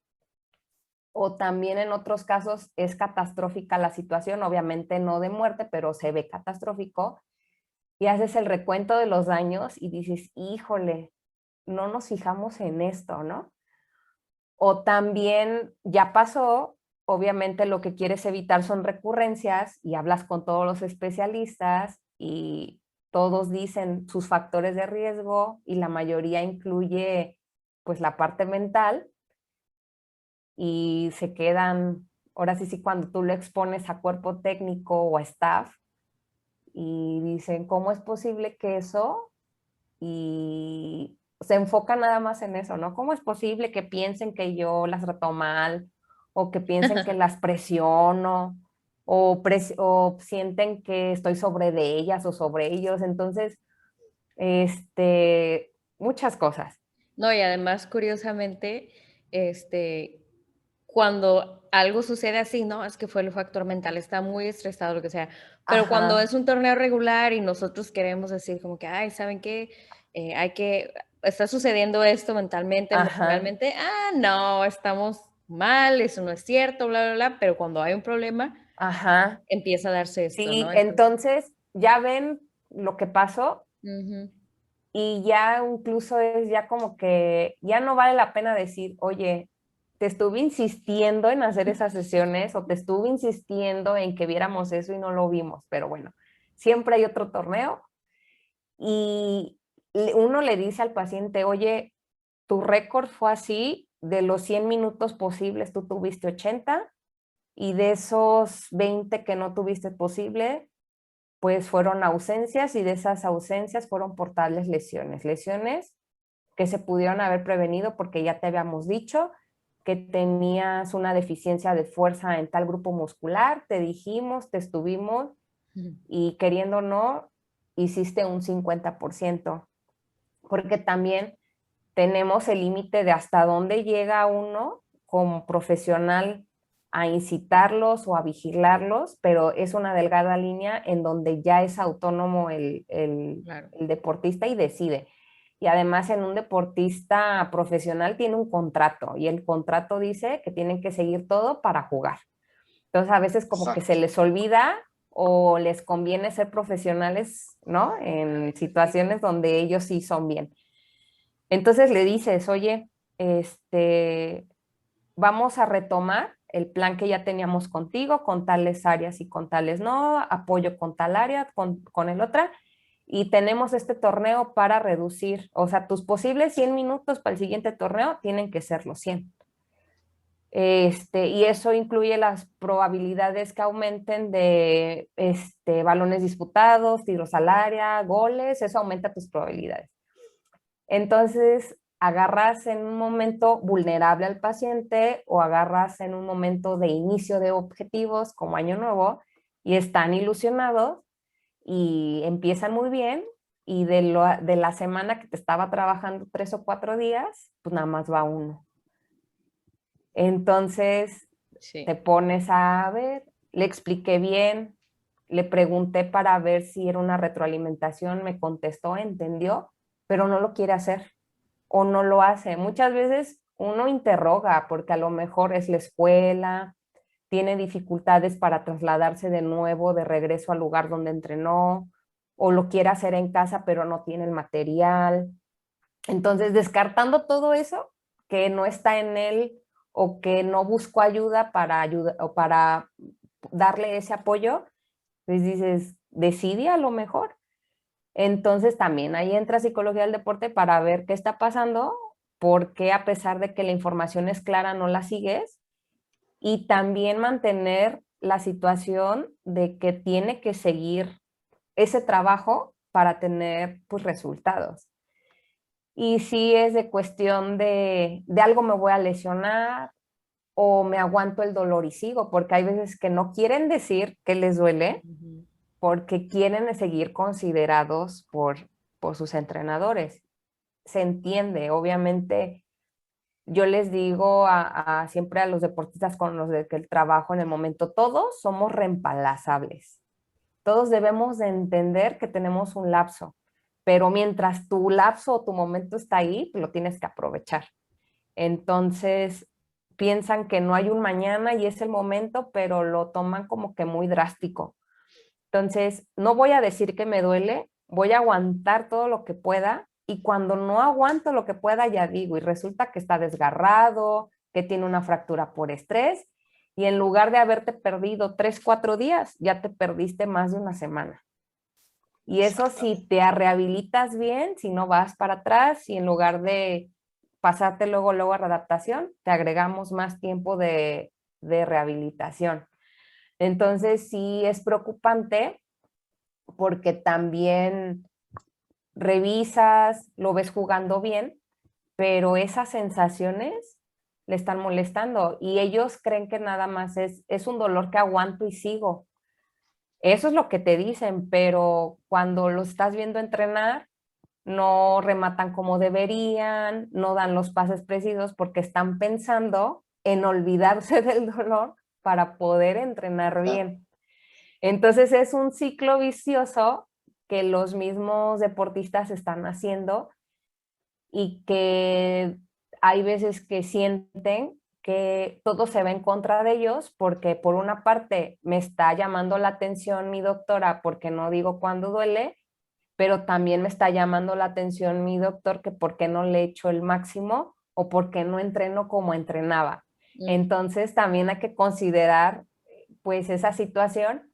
O también en otros casos es catastrófica la situación, obviamente no de muerte, pero se ve catastrófico, y haces el recuento de los daños y dices, híjole, no nos fijamos en esto, ¿no? O también ya pasó, obviamente lo que quieres evitar son recurrencias y hablas con todos los especialistas y todos dicen sus factores de riesgo y la mayoría incluye pues la parte mental, y se quedan, ahora sí, cuando tú lo expones a cuerpo técnico o a staff y dicen, ¿cómo es posible que eso? Y se enfoca nada más en eso, ¿no? ¿Cómo es posible que piensen que yo las trato mal o que piensen que las presiono o sienten que estoy sobre de ellas o sobre ellos? Entonces, muchas cosas. No, y además, curiosamente, cuando algo sucede así, no, es que fue el factor mental, está muy estresado, lo que sea. Pero cuando es un torneo regular y nosotros queremos decir como que, ay, ¿saben qué? Está sucediendo esto mentalmente, emocionalmente. No, estamos mal, eso no es cierto, bla, bla, bla. Pero cuando hay un problema, empieza a darse esto, Sí, ¿no? entonces ya ven lo que pasó. Uh-huh. Y ya incluso es ya como que ya no vale la pena decir, oye, te estuve insistiendo en hacer esas sesiones o te estuve insistiendo en que viéramos eso y no lo vimos, pero bueno, siempre hay otro torneo y uno le dice al paciente, oye, tu récord fue así, de los 100 minutos posibles tú tuviste 80 y de esos 20 que no tuviste posible, pues fueron ausencias, y de esas ausencias fueron por tales lesiones. Lesiones que se pudieron haber prevenido porque ya te habíamos dicho que tenías una deficiencia de fuerza en tal grupo muscular, te dijimos, te estuvimos, y queriendo o no, hiciste un 50%, porque también tenemos el límite de hasta dónde llega uno como profesional a incitarlos o a vigilarlos, pero es una delgada línea en donde ya es autónomo Claro. el deportista y decide. Y además en un deportista profesional tiene un contrato y el contrato dice que tienen que seguir todo para jugar. Entonces a veces como que se les olvida o les conviene ser profesionales, ¿no? En situaciones donde ellos sí son bien. Entonces le dices, oye, vamos a retomar el plan que ya teníamos contigo, con tales áreas y con tales no, apoyo con tal área, con el otra, y tenemos este torneo para reducir, o sea, tus posibles 100 minutos para el siguiente torneo tienen que ser los 100. Y eso incluye las probabilidades que aumenten de balones disputados, tiros al área, goles, eso aumenta tus probabilidades. Entonces, agarras en un momento vulnerable al paciente o agarras en un momento de inicio de objetivos como Año Nuevo y están ilusionados y empiezan muy bien, y de la semana que te estaba trabajando 3 o 4 días, pues nada más va uno. Entonces, te pones a ver, le expliqué bien, le pregunté para ver si era una retroalimentación, me contestó, entendió, pero no lo quiere hacer o no lo hace. Muchas veces uno interroga porque a lo mejor es la escuela, tiene dificultades para trasladarse de nuevo, de regreso al lugar donde entrenó, o lo quiere hacer en casa pero no tiene el material. Entonces, descartando todo eso que no está en él o que no buscó ayuda o para darle ese apoyo, Entonces dices, decide a lo mejor. Entonces también ahí entra psicología del deporte para ver qué está pasando, por qué a pesar de que la información es clara no la sigues, y también mantener la situación de que tiene que seguir ese trabajo para tener pues resultados. Y si es de cuestión de algo me voy a lesionar o me aguanto el dolor y sigo, porque hay veces que no quieren decir que les duele porque quieren seguir considerados por sus entrenadores. Se entiende, obviamente. Yo les digo siempre a los deportistas con los que el trabajo en el momento, todos somos reemplazables. Todos debemos de entender que tenemos un lapso, pero mientras tu lapso o tu momento está ahí, lo tienes que aprovechar. Entonces, piensan que no hay un mañana y es el momento, pero lo toman como que muy drástico. Entonces, no voy a decir que me duele, voy a aguantar todo lo que pueda y cuando no aguanto lo que pueda ya digo y resulta que está desgarrado, que tiene una fractura por estrés y en lugar de haberte perdido 3, 4 días, ya te perdiste más de una semana. Y eso si te rehabilitas bien, si no vas para atrás y en lugar de pasarte luego a readaptación, te agregamos más tiempo de rehabilitación. Entonces sí es preocupante porque también revisas, lo ves jugando bien, pero esas sensaciones le están molestando y ellos creen que nada más es un dolor que aguanto y sigo. Eso es lo que te dicen, pero cuando lo estás viendo entrenar, no rematan como deberían, no dan los pases precisos porque están pensando en olvidarse del dolor para poder entrenar bien. Entonces es un ciclo vicioso que los mismos deportistas están haciendo y que hay veces que sienten que todo se va en contra de ellos porque por una parte me está llamando la atención mi doctora porque no digo cuándo duele, pero también me está llamando la atención mi doctor que por qué no le echo el máximo o por qué no entreno como entrenaba. Entonces también hay que considerar pues esa situación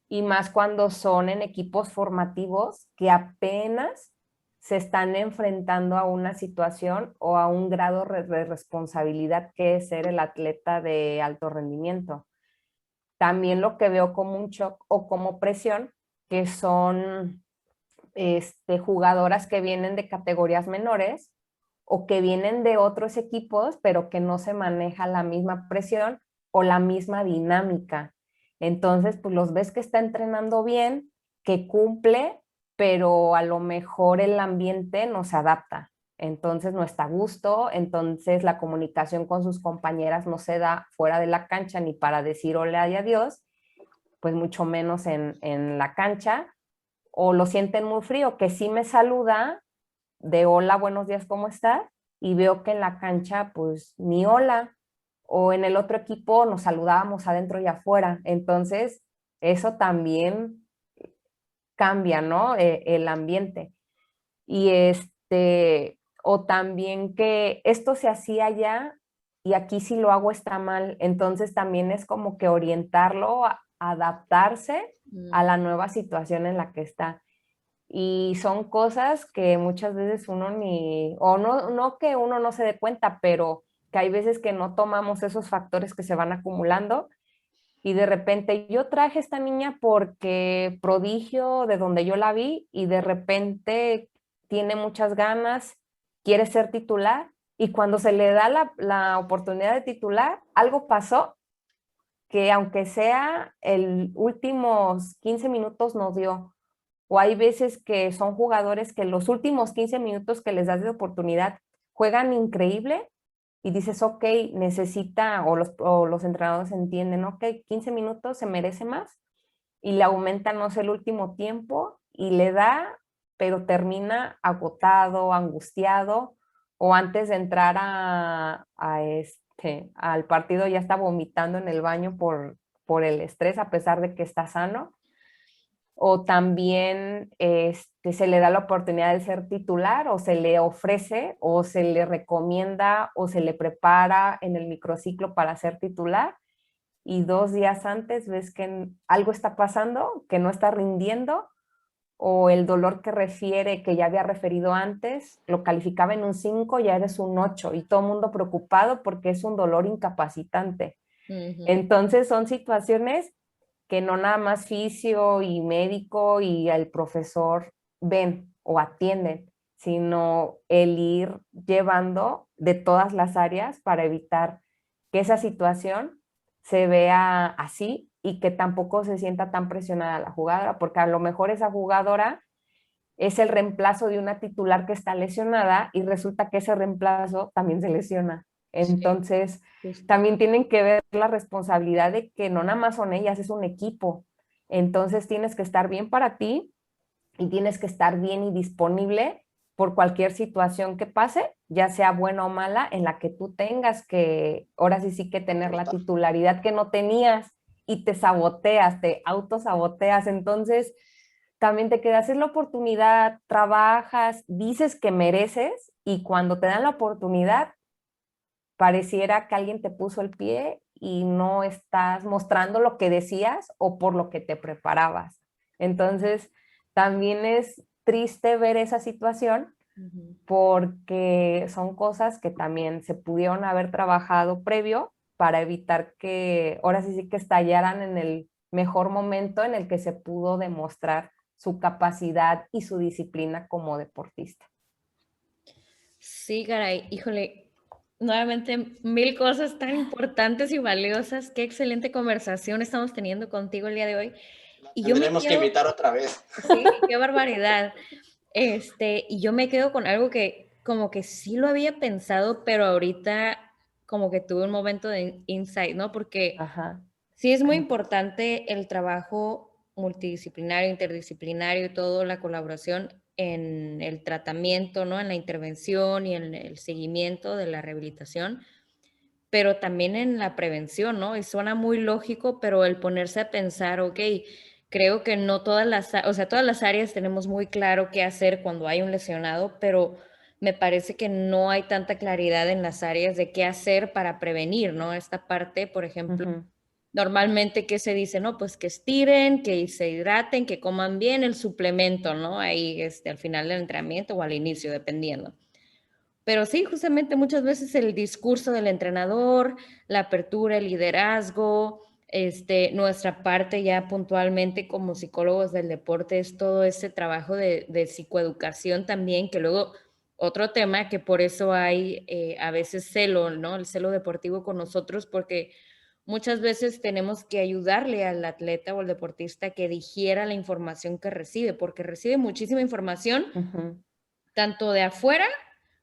y más cuando son en equipos formativos que apenas se están enfrentando a una situación o a un grado de responsabilidad que es ser el atleta de alto rendimiento. También lo que veo como un shock o como presión, que son jugadoras que vienen de categorías menores o que vienen de otros equipos, pero que no se maneja la misma presión o la misma dinámica. Entonces, pues los ves que está entrenando bien, que cumple, pero a lo mejor el ambiente no se adapta. Entonces no está a gusto, entonces la comunicación con sus compañeras no se da fuera de la cancha ni para decir hola y adiós, pues mucho menos en la cancha, o lo sienten muy frío, que sí me saluda de hola, buenos días, ¿cómo estás? Y veo que en la cancha, pues ni hola, o en el otro equipo nos saludábamos adentro y afuera. Entonces, eso también cambia, ¿no? El ambiente. Y o también que esto se hacía allá y aquí si lo hago está mal. Entonces también es como que orientarlo a adaptarse a la nueva situación en la que está. Y son cosas que muchas veces uno ni, o no que uno no se dé cuenta, pero que hay veces que no tomamos esos factores que se van acumulando y de repente yo traje esta niña porque prodigio de donde yo la vi y de repente tiene muchas ganas, quiere ser titular y cuando se le da la oportunidad de titular, algo pasó que aunque sea el últimos 15 minutos nos dio. O hay veces que son jugadores que los últimos 15 minutos que les das de oportunidad juegan increíble y dices, ok, necesita, o los entrenadores entienden, ok, 15 minutos se merece más y le aumentan, no sé, el último tiempo y le da, pero termina agotado, angustiado o antes de entrar al partido ya está vomitando en el baño por el estrés a pesar de que está sano o también se le da la oportunidad de ser titular o se le ofrece o se le recomienda o se le prepara en el microciclo para ser titular y 2 días antes ves que algo está pasando, que no está rindiendo, o el dolor que refiere, que ya había referido antes, lo calificaba en un 5, ya eres un 8 y todo el mundo preocupado porque es un dolor incapacitante. Entonces son situaciones que no nada más fisio y médico y el profesor ven o atienden, sino el ir llevando de todas las áreas para evitar que esa situación se vea así y que tampoco se sienta tan presionada la jugadora, porque a lo mejor esa jugadora es el reemplazo de una titular que está lesionada y resulta que ese reemplazo también se lesiona. Entonces, sí, también tienen que ver la responsabilidad de que no nada más son ellas, es un equipo. Entonces, tienes que estar bien para ti y tienes que estar bien y disponible por cualquier situación que pase, ya sea buena o mala, en la que tú tengas que, ahora sí sí que tener la titularidad que no tenías y te saboteas, te autosaboteas. Entonces, también te quedas en la oportunidad, trabajas, dices que mereces y cuando te dan la oportunidad, pareciera que alguien te puso el pie y no estás mostrando lo que decías o por lo que te preparabas. Entonces, también es triste ver esa situación porque son cosas que también se pudieron haber trabajado previo para evitar que ahora sí que estallaran en el mejor momento en el que se pudo demostrar su capacidad y su disciplina como deportista. Sí, caray, híjole, nuevamente 1000 cosas tan importantes y valiosas. Qué excelente conversación estamos teniendo contigo el día de hoy. Y yo me Tendremos que quedo, invitar otra vez. sí, qué barbaridad. Y yo me quedo con algo que como que sí lo había pensado, pero ahorita como que tuve un momento de insight, ¿no? Porque Ajá. sí es muy importante el trabajo multidisciplinario, interdisciplinario y todo, la colaboración en el tratamiento, ¿no? En la intervención y en el seguimiento de la rehabilitación, pero también en la prevención, ¿no? Y suena muy lógico, pero el ponerse a pensar, ok, creo que no todas las, o sea, todas las áreas tenemos muy claro qué hacer cuando hay un lesionado, pero me parece que no hay tanta claridad en las áreas de qué hacer para prevenir, ¿no? Esta parte, por ejemplo, normalmente, ¿qué se dice? No, pues que estiren, que se hidraten, que coman bien el suplemento, ¿no? Ahí, al final del entrenamiento o al inicio, dependiendo. Pero sí, justamente muchas veces el discurso del entrenador, la apertura, el liderazgo, nuestra parte ya puntualmente como psicólogos del deporte es todo ese trabajo de psicoeducación también, que luego otro tema que por eso hay a veces celo, ¿no? El celo deportivo con nosotros, porque muchas veces tenemos que ayudarle al atleta o al deportista que digiera la información que recibe, porque recibe muchísima información, tanto de afuera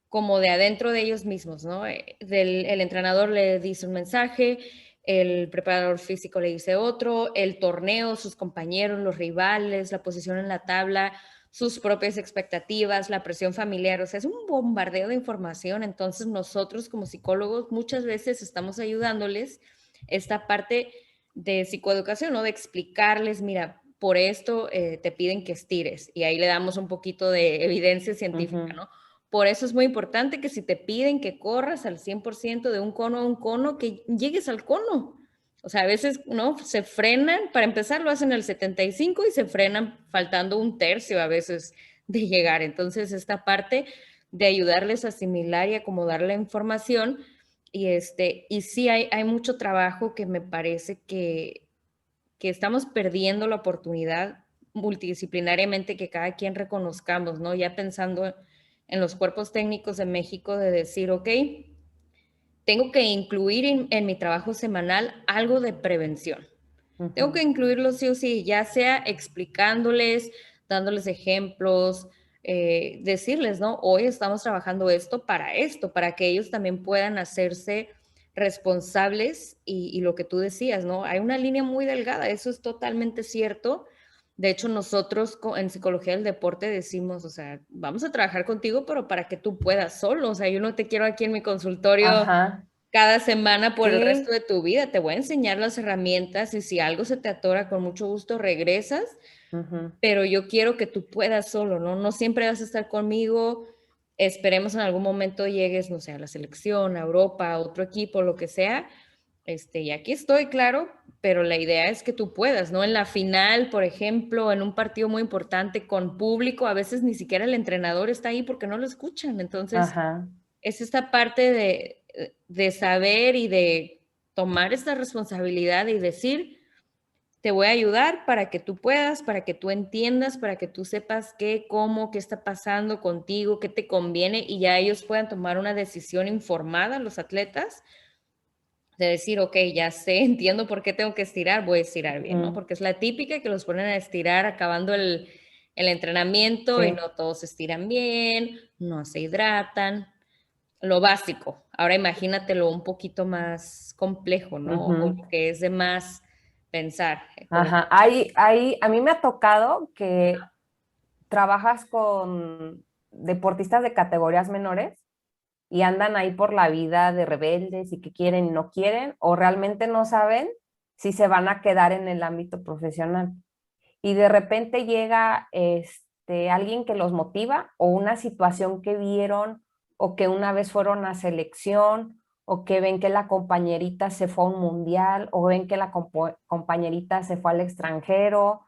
como de adentro de ellos mismos, ¿no? El entrenador le dice un mensaje, el preparador físico le dice otro, el torneo, sus compañeros, los rivales, la posición en la tabla, sus propias expectativas, la presión familiar, o sea, es un bombardeo de información. Entonces nosotros como psicólogos muchas veces estamos ayudándoles esta parte de psicoeducación, ¿no? De explicarles, mira, por esto te piden que estires y ahí le damos un poquito de evidencia científica, ¿no? Por eso es muy importante que si te piden que corras al 100% de un cono a un cono, que llegues al cono. O sea, a veces, ¿no? Se frenan, para empezar lo hacen al 75 y se frenan faltando un tercio a veces de llegar. Entonces, esta parte de ayudarles a asimilar y acomodar la información, y sí hay mucho trabajo que me parece que estamos perdiendo la oportunidad multidisciplinariamente que cada quien reconozcamos, ¿no? Ya pensando en los cuerpos técnicos de México de decir, ok, tengo que incluir en mi trabajo semanal algo de prevención. Tengo que incluirlo sí o sí, ya sea explicándoles, dándoles ejemplos, decirles, ¿no? Hoy estamos trabajando esto, para que ellos también puedan hacerse responsables y lo que tú decías, ¿no? Hay una línea muy delgada, eso es totalmente cierto. De hecho, nosotros en psicología del deporte decimos, o sea, vamos a trabajar contigo, pero para que tú puedas solo. O sea, yo no te quiero aquí en mi consultorio cada semana por el resto de tu vida. Te voy a enseñar las herramientas y si algo se te atora, con mucho gusto regresas, pero yo quiero que tú puedas solo, ¿no? No siempre vas a estar conmigo. Esperemos en algún momento llegues, no sé, a la selección, a Europa, a otro equipo, lo que sea, y aquí estoy, claro, pero la idea es que tú puedas, ¿no? En la final, por ejemplo, en un partido muy importante con público, a veces ni siquiera el entrenador está ahí porque no lo escuchan. Entonces, Ajá. es esta parte de saber y de tomar esta responsabilidad y decir, te voy a ayudar para que tú puedas, para que tú entiendas, para que tú sepas qué, cómo, qué está pasando contigo, qué te conviene y ya ellos puedan tomar una decisión informada, los atletas, de decir, ok, ya sé, entiendo por qué tengo que estirar, voy a estirar bien, ¿no? Porque es la típica que los ponen a estirar acabando el entrenamiento y Sí. no todos estiran bien, no se hidratan, lo básico. Ahora imagínatelo un poquito más complejo, ¿no? O Ujú. lo que es de más pensar. Como, Ajá. A mí me ha tocado que trabajas con deportistas de categorías menores y andan ahí por la vida de rebeldes y que quieren y no quieren, o realmente no saben si se van a quedar en el ámbito profesional. Y de repente llega alguien que los motiva o una situación que vieron o que una vez fueron a selección o que ven que la compañerita se fue a un mundial o ven que la compañerita se fue al extranjero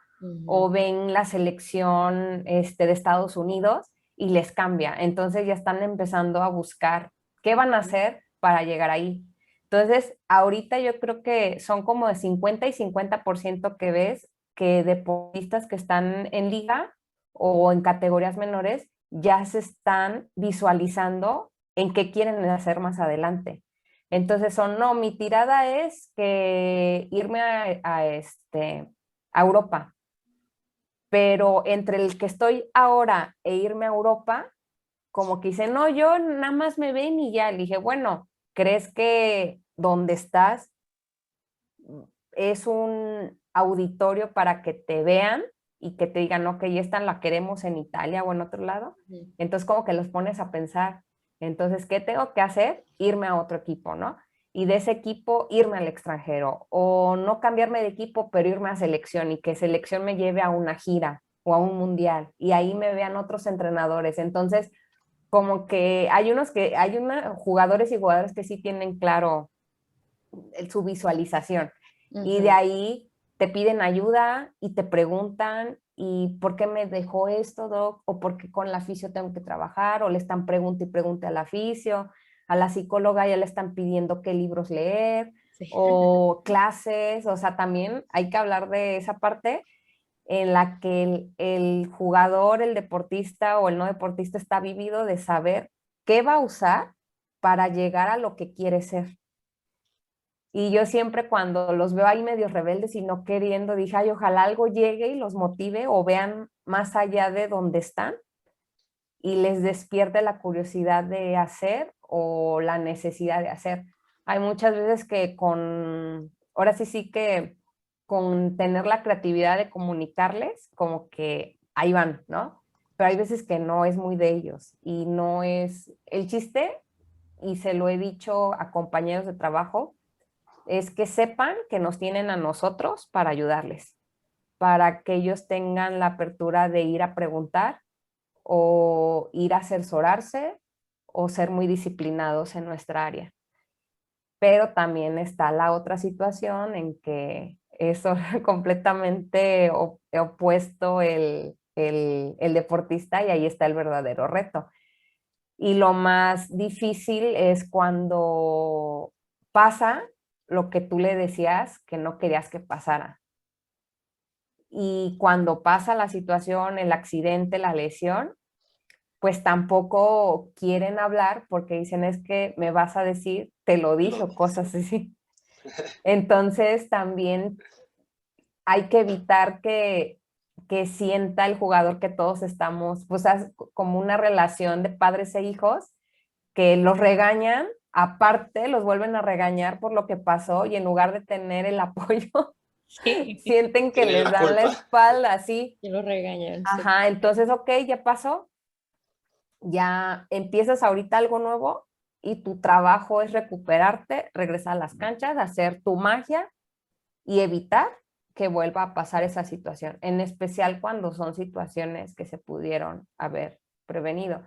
o ven la selección de Estados Unidos y les cambia. Entonces ya están empezando a buscar qué van a hacer para llegar ahí. Entonces, ahorita yo creo que son como de 50 y 50% que ves que deportistas que están en liga o en categorías menores ya se están visualizando en qué quieren hacer más adelante. Entonces son, no, mi tirada es que irme a Europa, pero entre el que estoy ahora e irme a Europa, como que dice, no, yo nada más me ven y ya. Le dije, bueno, ¿crees que donde estás es un auditorio para que te vean y que te digan, ok, esta la queremos en Italia o en otro lado? Entonces como que los pones a pensar, entonces, ¿qué tengo que hacer? Irme a otro equipo, ¿no? Y de ese equipo irme al extranjero o no cambiarme de equipo, pero irme a selección y que selección me lleve a una gira o a un mundial y ahí me vean otros entrenadores. Entonces, como que hay jugadores y jugadores que sí tienen claro su visualización. Y de ahí te piden ayuda y te preguntan, ¿y por qué me dejó esto, doc? ¿O por qué con la fisio tengo que trabajar? O le están pregunte y pregunte a la fisio, a la psicóloga ya le están pidiendo qué libros leer, sí. o clases, o sea, también hay que hablar de esa parte en la que el jugador, el deportista o el no deportista está vivido de saber qué va a usar para llegar a lo que quiere ser. Y yo siempre cuando los veo ahí medio rebeldes y no queriendo, dije, ay, ojalá algo llegue y los motive o vean más allá de donde están y les despierte la curiosidad de hacer o la necesidad de hacer. Hay muchas veces que ahora sí que con tener la creatividad de comunicarles, como que ahí van, ¿no? Pero hay veces que no es muy de ellos y no es el chiste, y se lo he dicho a compañeros de trabajo, es que sepan que nos tienen a nosotros para ayudarles, para que ellos tengan la apertura de ir a preguntar o ir a asesorarse o ser muy disciplinados en nuestra área. Pero también está la otra situación en que es completamente opuesto el deportista y ahí está el verdadero reto. Y lo más difícil es cuando pasa lo que tú le decías que no querías que pasara. Y cuando pasa la situación, el accidente, la lesión, pues tampoco quieren hablar porque dicen es que me vas a decir, te lo dije o cosas así. Entonces también hay que evitar que sienta el jugador que todos estamos, pues como una relación de padres e hijos, que los regañan, aparte los vuelven a regañar por lo que pasó y en lugar de tener el apoyo, Sí, sienten que Tienen les la dan la culpa. espalda, así. y lo regañan. Sí. Ajá, entonces, ok, ya pasó, ya empiezas ahorita algo nuevo y tu trabajo es recuperarte, regresar a las canchas, hacer tu magia y evitar que vuelva a pasar esa situación, en especial cuando son situaciones que se pudieron haber prevenido.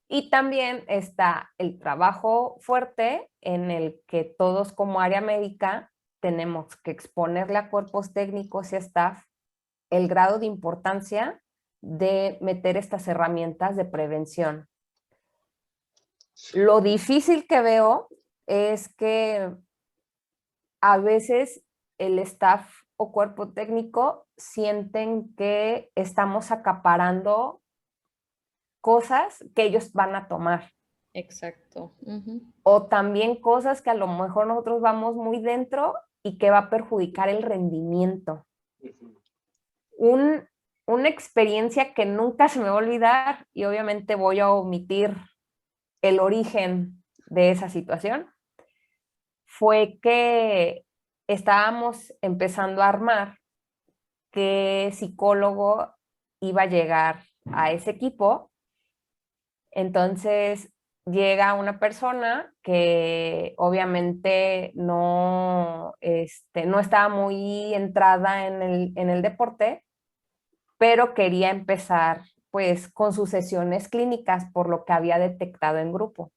Y también está el trabajo fuerte en el que todos como área médica tenemos que exponerle a cuerpos técnicos y staff el grado de importancia de meter estas herramientas de prevención. Lo difícil que veo es que a veces el staff o cuerpo técnico sienten que estamos acaparando cosas que ellos van a tomar. Exacto. O también cosas que a lo mejor nosotros vamos muy dentro y que va a perjudicar el rendimiento. Una experiencia que nunca se me va a olvidar, y obviamente voy a omitir el origen de esa situación, fue que estábamos empezando a armar qué psicólogo iba a llegar a ese equipo. Entonces llega una persona que obviamente no estaba muy entrada en el deporte, pero quería empezar pues con sus sesiones clínicas por lo que había detectado en grupo.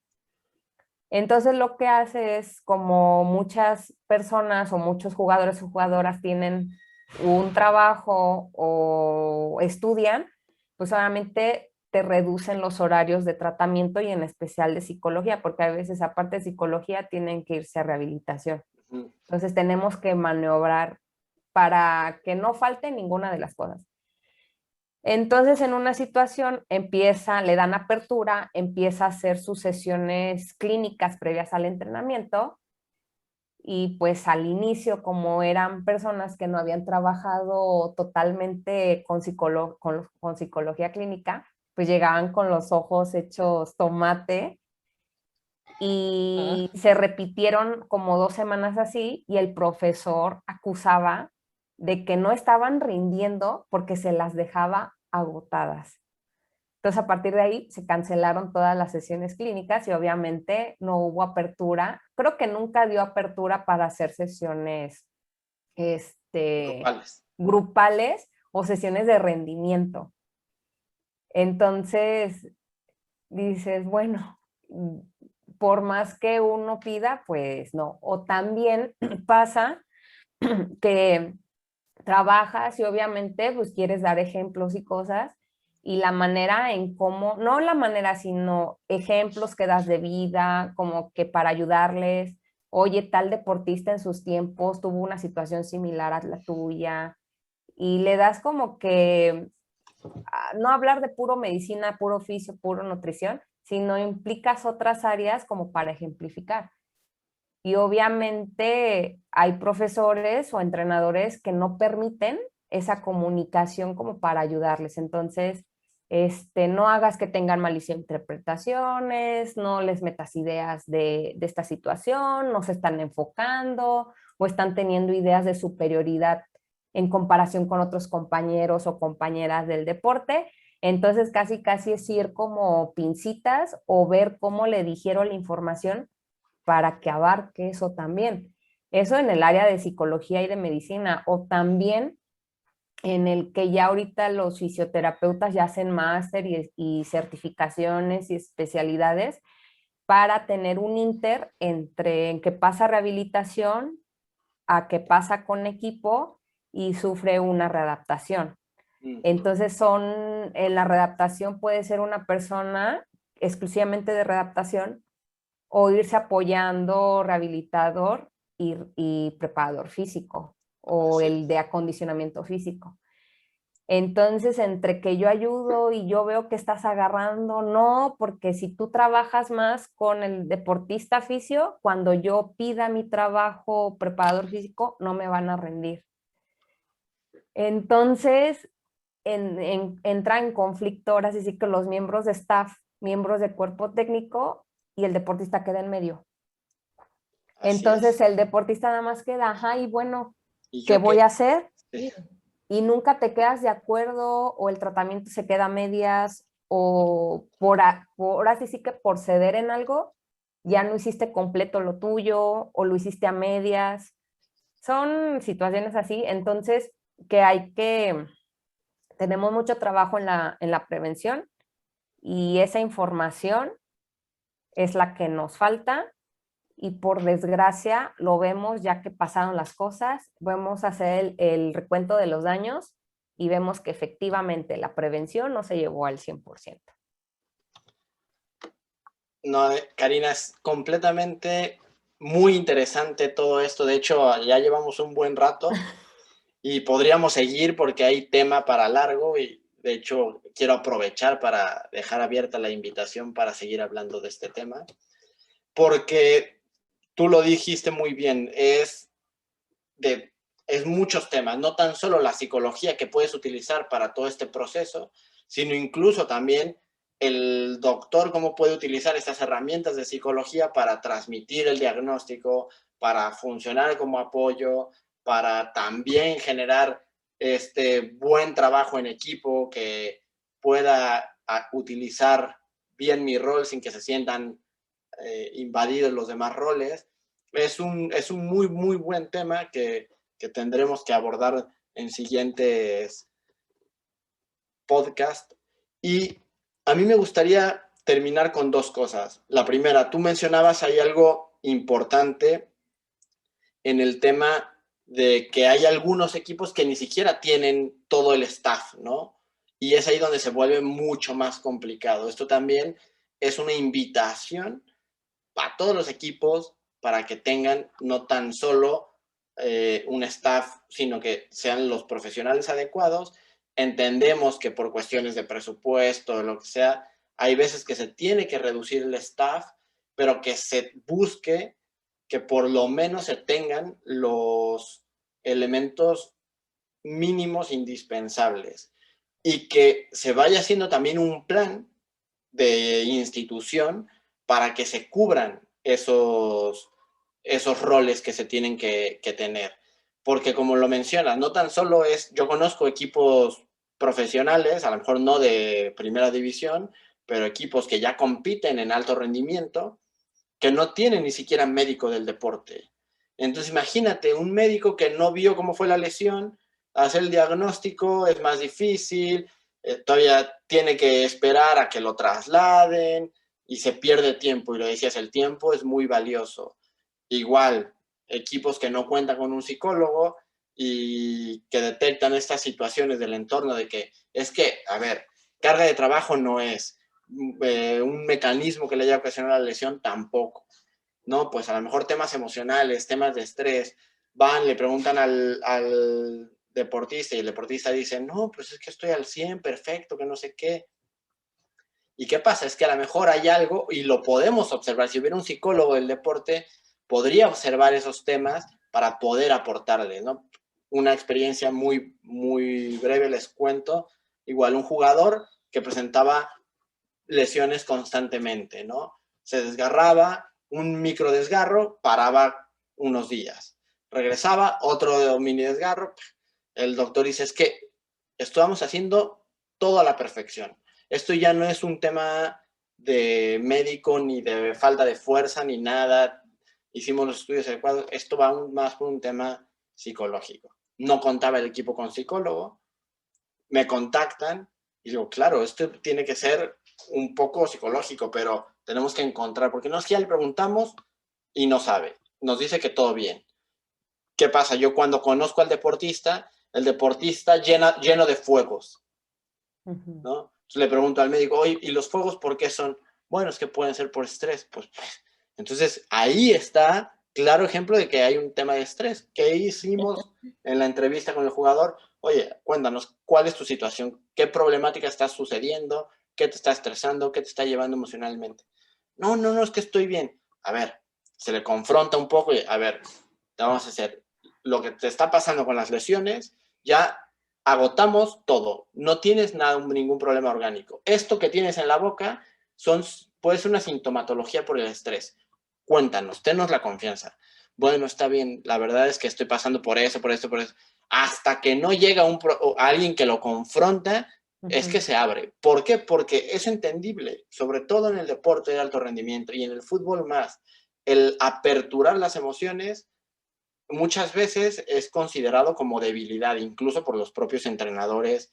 Entonces lo que hace es, como muchas personas o muchos jugadores o jugadoras tienen un trabajo o estudian, pues obviamente te reducen los horarios de tratamiento y en especial de psicología, porque a veces aparte de psicología tienen que irse a rehabilitación. Entonces tenemos que maniobrar para que no falte ninguna de las cosas. Entonces, en una situación le dan apertura, empieza a hacer sus sesiones clínicas previas al entrenamiento y pues al inicio, como eran personas que no habían trabajado totalmente con psicología clínica, pues llegaban con los ojos hechos tomate y se repitieron como 2 semanas así y el profesor acusaba de que no estaban rindiendo porque se las dejaba agotadas. Entonces, a partir de ahí se cancelaron todas las sesiones clínicas y obviamente no hubo apertura. Creo que nunca dio apertura para hacer sesiones grupales o sesiones de rendimiento. Entonces, dices, bueno, por más que uno pida, pues no. O también pasa que trabajas y obviamente pues quieres dar ejemplos y cosas y la manera en cómo, no la manera, sino ejemplos que das de vida, como que para ayudarles, oye, tal deportista en sus tiempos tuvo una situación similar a la tuya y le das como que, no hablar de puro medicina, puro oficio, puro nutrición, sino implicas otras áreas como para ejemplificar. Y obviamente hay profesores o entrenadores que no permiten esa comunicación como para ayudarles. Entonces, no hagas que tengan malinterpretaciones, no les metas ideas de esta situación, no se están enfocando o están teniendo ideas de superioridad en comparación con otros compañeros o compañeras del deporte. Entonces, casi es ir como pincitas o ver cómo le dijeron la información para que abarque eso también. Eso en el área de psicología y de medicina, o también en el que ya ahorita los fisioterapeutas ya hacen máster y certificaciones y especialidades para tener un inter entre en que pasa rehabilitación a que pasa con equipo y sufre una readaptación. Entonces en la readaptación puede ser una persona exclusivamente de readaptación o irse apoyando rehabilitador y preparador físico o el de acondicionamiento físico. Entonces, entre que yo ayudo y yo veo que estás agarrando, no, porque si tú trabajas más con el deportista fisio, cuando yo pida mi trabajo preparador físico, no me van a rendir. Entonces, entra en conflicto ahora sí que los miembros de staff, miembros de cuerpo técnico y el deportista queda en medio. Entonces el deportista nada más queda, ajá, y bueno, ¿qué voy a hacer? Sí. Y nunca te quedas de acuerdo o el tratamiento se queda a medias o ahora sí que por ceder en algo ya no hiciste completo lo tuyo o lo hiciste a medias. Son situaciones así, entonces tenemos mucho trabajo en la prevención Y esa información es la que nos falta y por desgracia lo vemos ya que pasaron las cosas, vemos hacer el recuento de los daños y vemos que efectivamente la prevención no se llevó al 100%. No, Karina, es completamente muy interesante todo esto. De hecho, ya llevamos un buen rato y podríamos seguir porque hay tema para largo y de hecho quiero aprovechar para dejar abierta la invitación para seguir hablando de este tema. Porque tú lo dijiste muy bien, es muchos temas, no tan solo la psicología que puedes utilizar para todo este proceso, sino incluso también el doctor cómo puede utilizar estas herramientas de psicología para transmitir el diagnóstico, para funcionar como apoyo, para también generar este buen trabajo en equipo que pueda utilizar bien mi rol sin que se sientan invadidos los demás roles. Es un muy, muy buen tema que tendremos que abordar en siguientes podcasts. Y a mí me gustaría terminar con dos cosas. La primera, tú mencionabas ahí algo importante en el tema de que hay algunos equipos que ni siquiera tienen todo el staff, ¿no? Y es ahí donde se vuelve mucho más complicado. Esto también es una invitación a todos los equipos para que tengan no tan solo un staff, sino que sean los profesionales adecuados. Entendemos que por cuestiones de presupuesto o lo que sea, hay veces que se tiene que reducir el staff, pero que se busque que por lo menos se tengan los elementos mínimos indispensables y que se vaya haciendo también un plan de institución para que se cubran esos roles que se tienen que tener. Porque como lo mencionas, no tan solo es, yo conozco equipos profesionales, a lo mejor no de primera división, pero equipos que ya compiten en alto rendimiento, que no tienen ni siquiera médico del deporte. Entonces imagínate, un médico que no vio cómo fue la lesión, hacer el diagnóstico es más difícil, todavía tiene que esperar a que lo trasladen y se pierde tiempo. Y lo decías, el tiempo es muy valioso. Igual, equipos que no cuentan con un psicólogo y que detectan estas situaciones del entorno de que es que, a ver, carga de trabajo no es, un mecanismo que le haya ocasionado la lesión tampoco, ¿no? Pues a lo mejor temas emocionales, temas de estrés, van, le preguntan al deportista y el deportista dice, no, pues es que estoy al 100, perfecto, que no sé qué. ¿Y qué pasa? Es que a lo mejor hay algo y lo podemos observar. Si hubiera un psicólogo del deporte, podría observar esos temas para poder aportarle, ¿no? Una experiencia muy, muy breve les cuento. Igual un jugador que presentaba lesiones constantemente, ¿no? Se desgarraba, un micro desgarro, paraba unos días. Regresaba, otro mini desgarro. El doctor dice, es que estamos haciendo todo a la perfección. Esto ya no es un tema de médico, ni de falta de fuerza, ni nada. Hicimos los estudios adecuados. Esto va aún más por un tema psicológico. No contaba el equipo con psicólogo. Me contactan y digo, claro, esto tiene que ser un poco psicológico, pero tenemos que encontrar, porque no es que ya le preguntamos y no sabe. Nos dice que todo bien. ¿Qué pasa? Yo cuando conozco al deportista, el deportista lleno de fuegos, ¿no? Entonces le pregunto al médico, oye, ¿y los fuegos por qué son? Bueno, es que pueden ser por estrés. Pues, entonces ahí está claro ejemplo de que hay un tema de estrés. ¿Qué hicimos en la entrevista con el jugador? Oye, cuéntanos, ¿cuál es tu situación? ¿Qué problemática está sucediendo? ¿Qué te está estresando? ¿Qué te está llevando emocionalmente? No, es que estoy bien. A ver, se le confronta un poco y, a ver, te vamos a hacer lo que te está pasando con las lesiones, ya agotamos todo, no tienes ningún problema orgánico. Esto que tienes en la boca puede ser una sintomatología por el estrés. Cuéntanos, tenos la confianza. Bueno, está bien, la verdad es que estoy pasando por eso, por esto, por eso. Hasta que no llega alguien que lo confronta, es que se abre. ¿Por qué? Porque es entendible, sobre todo en el deporte de alto rendimiento y en el fútbol más, el aperturar las emociones muchas veces es considerado como debilidad, incluso por los propios entrenadores,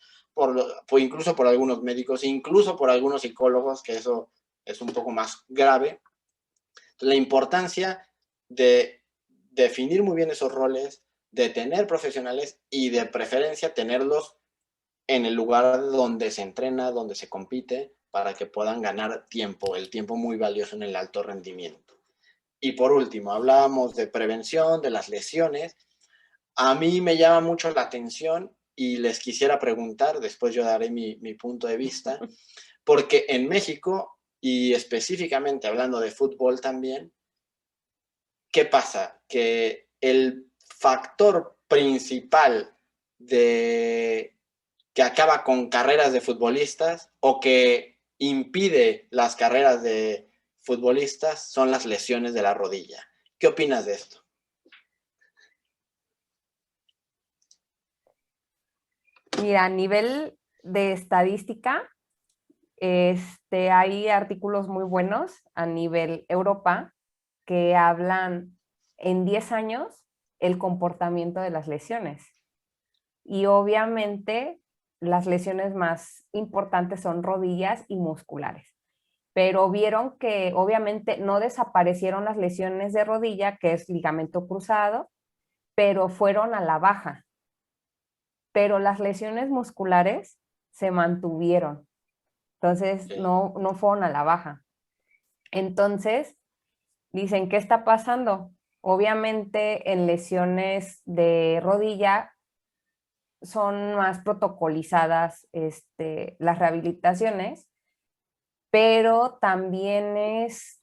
incluso por algunos médicos, incluso por algunos psicólogos, que eso es un poco más grave. La importancia de definir muy bien esos roles, de tener profesionales y de preferencia tenerlos en el lugar donde se entrena, donde se compite, para que puedan ganar tiempo, el tiempo muy valioso en el alto rendimiento. Y por último, hablábamos de prevención, de las lesiones. A mí me llama mucho la atención y les quisiera preguntar, después yo daré mi punto de vista, porque en México, y específicamente hablando de fútbol también, ¿qué pasa? Que el factor principal que acaba con carreras de futbolistas o que impide las carreras de futbolistas son las lesiones de la rodilla. ¿Qué opinas de esto? Mira, a nivel de estadística, hay artículos muy buenos a nivel Europa que hablan en 10 años el comportamiento de las lesiones. Y obviamente las lesiones más importantes son rodillas y musculares. Pero vieron que obviamente no desaparecieron las lesiones de rodilla, que es ligamento cruzado, pero fueron a la baja. Pero las lesiones musculares se mantuvieron. Entonces, no fueron a la baja. Entonces, dicen, ¿qué está pasando? Obviamente, en lesiones de rodilla son más protocolizadas las rehabilitaciones, pero también es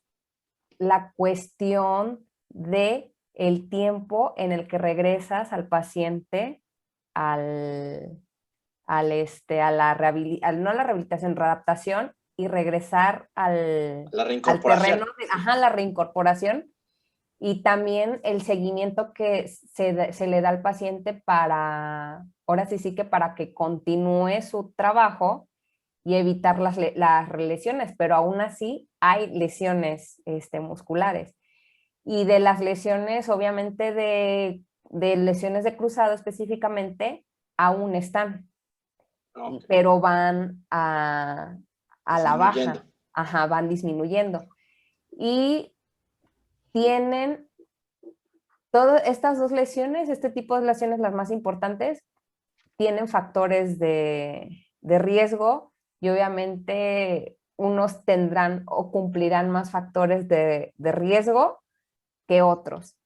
la cuestión de el tiempo en el que regresas al paciente a la rehabilitación, readaptación y regresar al terreno, la reincorporación, y también el seguimiento que se le da al paciente ahora sí que para que continúe su trabajo y evitar las lesiones, pero aún así hay lesiones musculares. Y de las lesiones, obviamente de lesiones de cruzado específicamente, aún están. Okay. Pero van a la baja. Ajá, van disminuyendo. Y tienen todas estas dos lesiones, este tipo de lesiones, las más importantes, tienen factores de riesgo y obviamente unos tendrán o cumplirán más factores de riesgo que otros,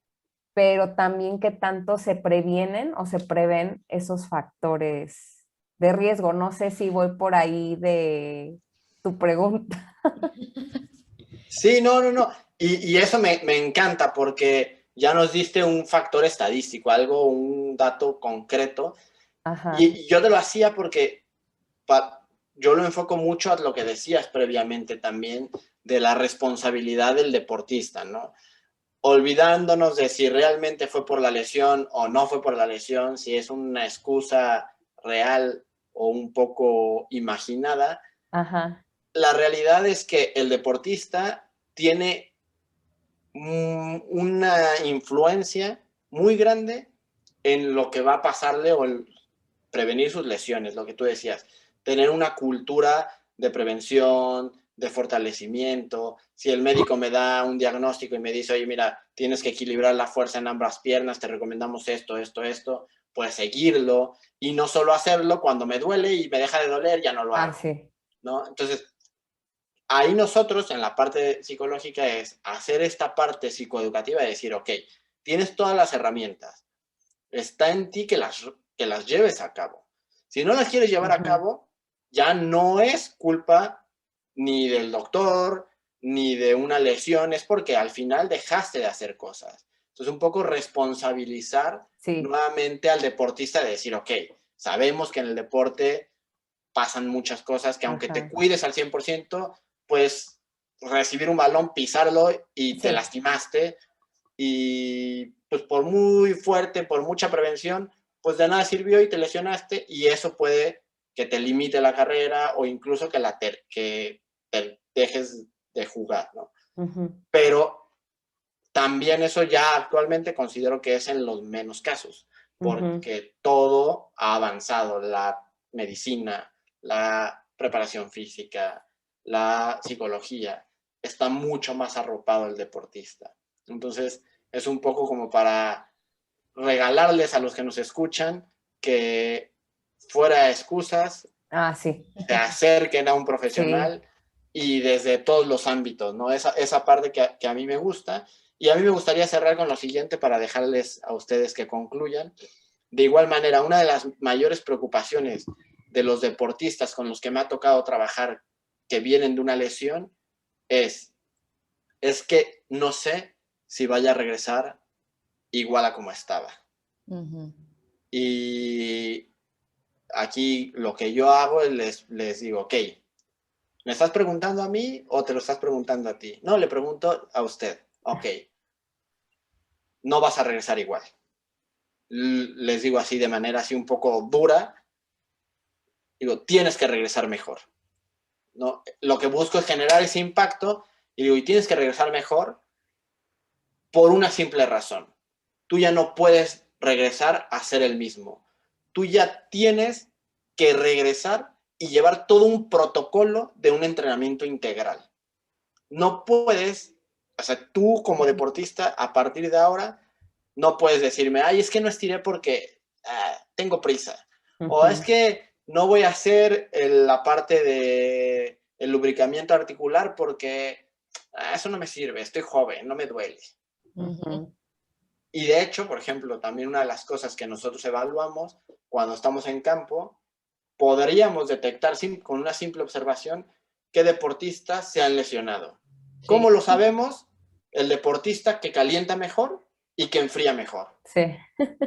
pero también qué tanto se previenen o se prevén esos factores de riesgo. No sé si voy por ahí de tu pregunta. Sí, no. Y eso me encanta porque ya nos diste un factor estadístico, un dato concreto. Ajá. Y yo te lo hacía porque yo lo enfoco mucho a lo que decías previamente también de la responsabilidad del deportista, ¿no? Olvidándonos de si realmente fue por la lesión o no fue por la lesión, si es una excusa real o un poco imaginada. Ajá. La realidad es que el deportista tiene una influencia muy grande en lo que va a pasarle o el prevenir sus lesiones, lo que tú decías, tener una cultura de prevención, de fortalecimiento. Si el médico me da un diagnóstico y me dice, oye, mira, tienes que equilibrar la fuerza en ambas piernas, te recomendamos esto, pues seguirlo y no solo hacerlo cuando me duele y me deja de doler, ya no lo hago. Sí. ¿No? Entonces, ahí nosotros en la parte psicológica es hacer esta parte psicoeducativa de decir, ok, tienes todas las herramientas, está en ti que las lleves a cabo. Si no las quieres llevar a cabo, ya no es culpa ni del doctor, ni de una lesión, es porque al final dejaste de hacer cosas. Entonces, un poco responsabilizar nuevamente al deportista de decir, ok, sabemos que en el deporte pasan muchas cosas que aunque te cuides al 100%, pues recibir un balón, pisarlo y te lastimaste. Y pues por muy fuerte, por mucha prevención, pues de nada sirvió y te lesionaste y eso puede que te limite la carrera o incluso que te dejes de jugar, ¿no? Pero también eso ya actualmente considero que es en los menos casos, porque todo ha avanzado, la medicina, la preparación física, la psicología, está mucho más arropado el deportista. Entonces, es un poco como para regalarles a los que nos escuchan que fuera excusas, Sí. se acerquen a un profesional y desde todos los ámbitos, ¿no? Esa parte que a mí me gusta. Y a mí me gustaría cerrar con lo siguiente para dejarles a ustedes que concluyan. De igual manera, una de las mayores preocupaciones de los deportistas con los que me ha tocado trabajar que vienen de una lesión es que no sé si vaya a regresar igual a como estaba. Y aquí lo que yo hago es les digo, ok, ¿me estás preguntando a mí o te lo estás preguntando a ti? No, le pregunto a usted. Ok, no vas a regresar igual. Les digo así de manera así un poco dura. Digo, tienes que regresar mejor, ¿no? Lo que busco es generar ese impacto y digo, y tienes que regresar mejor por una simple razón. Tú ya no puedes regresar a ser el mismo. Tú ya tienes que regresar y llevar todo un protocolo de un entrenamiento integral. No puedes, o sea, tú como deportista, a partir de ahora, no puedes decirme, ay, es que no estiré porque tengo prisa. O es que no voy a hacer la parte de el lubricamiento articular porque eso no me sirve, estoy joven, no me duele. Y de hecho, por ejemplo, también una de las cosas que nosotros evaluamos cuando estamos en campo, podríamos detectar con una simple observación qué deportistas se han lesionado. Sí. ¿Cómo lo sabemos? El deportista que calienta mejor y que enfría mejor. Sí.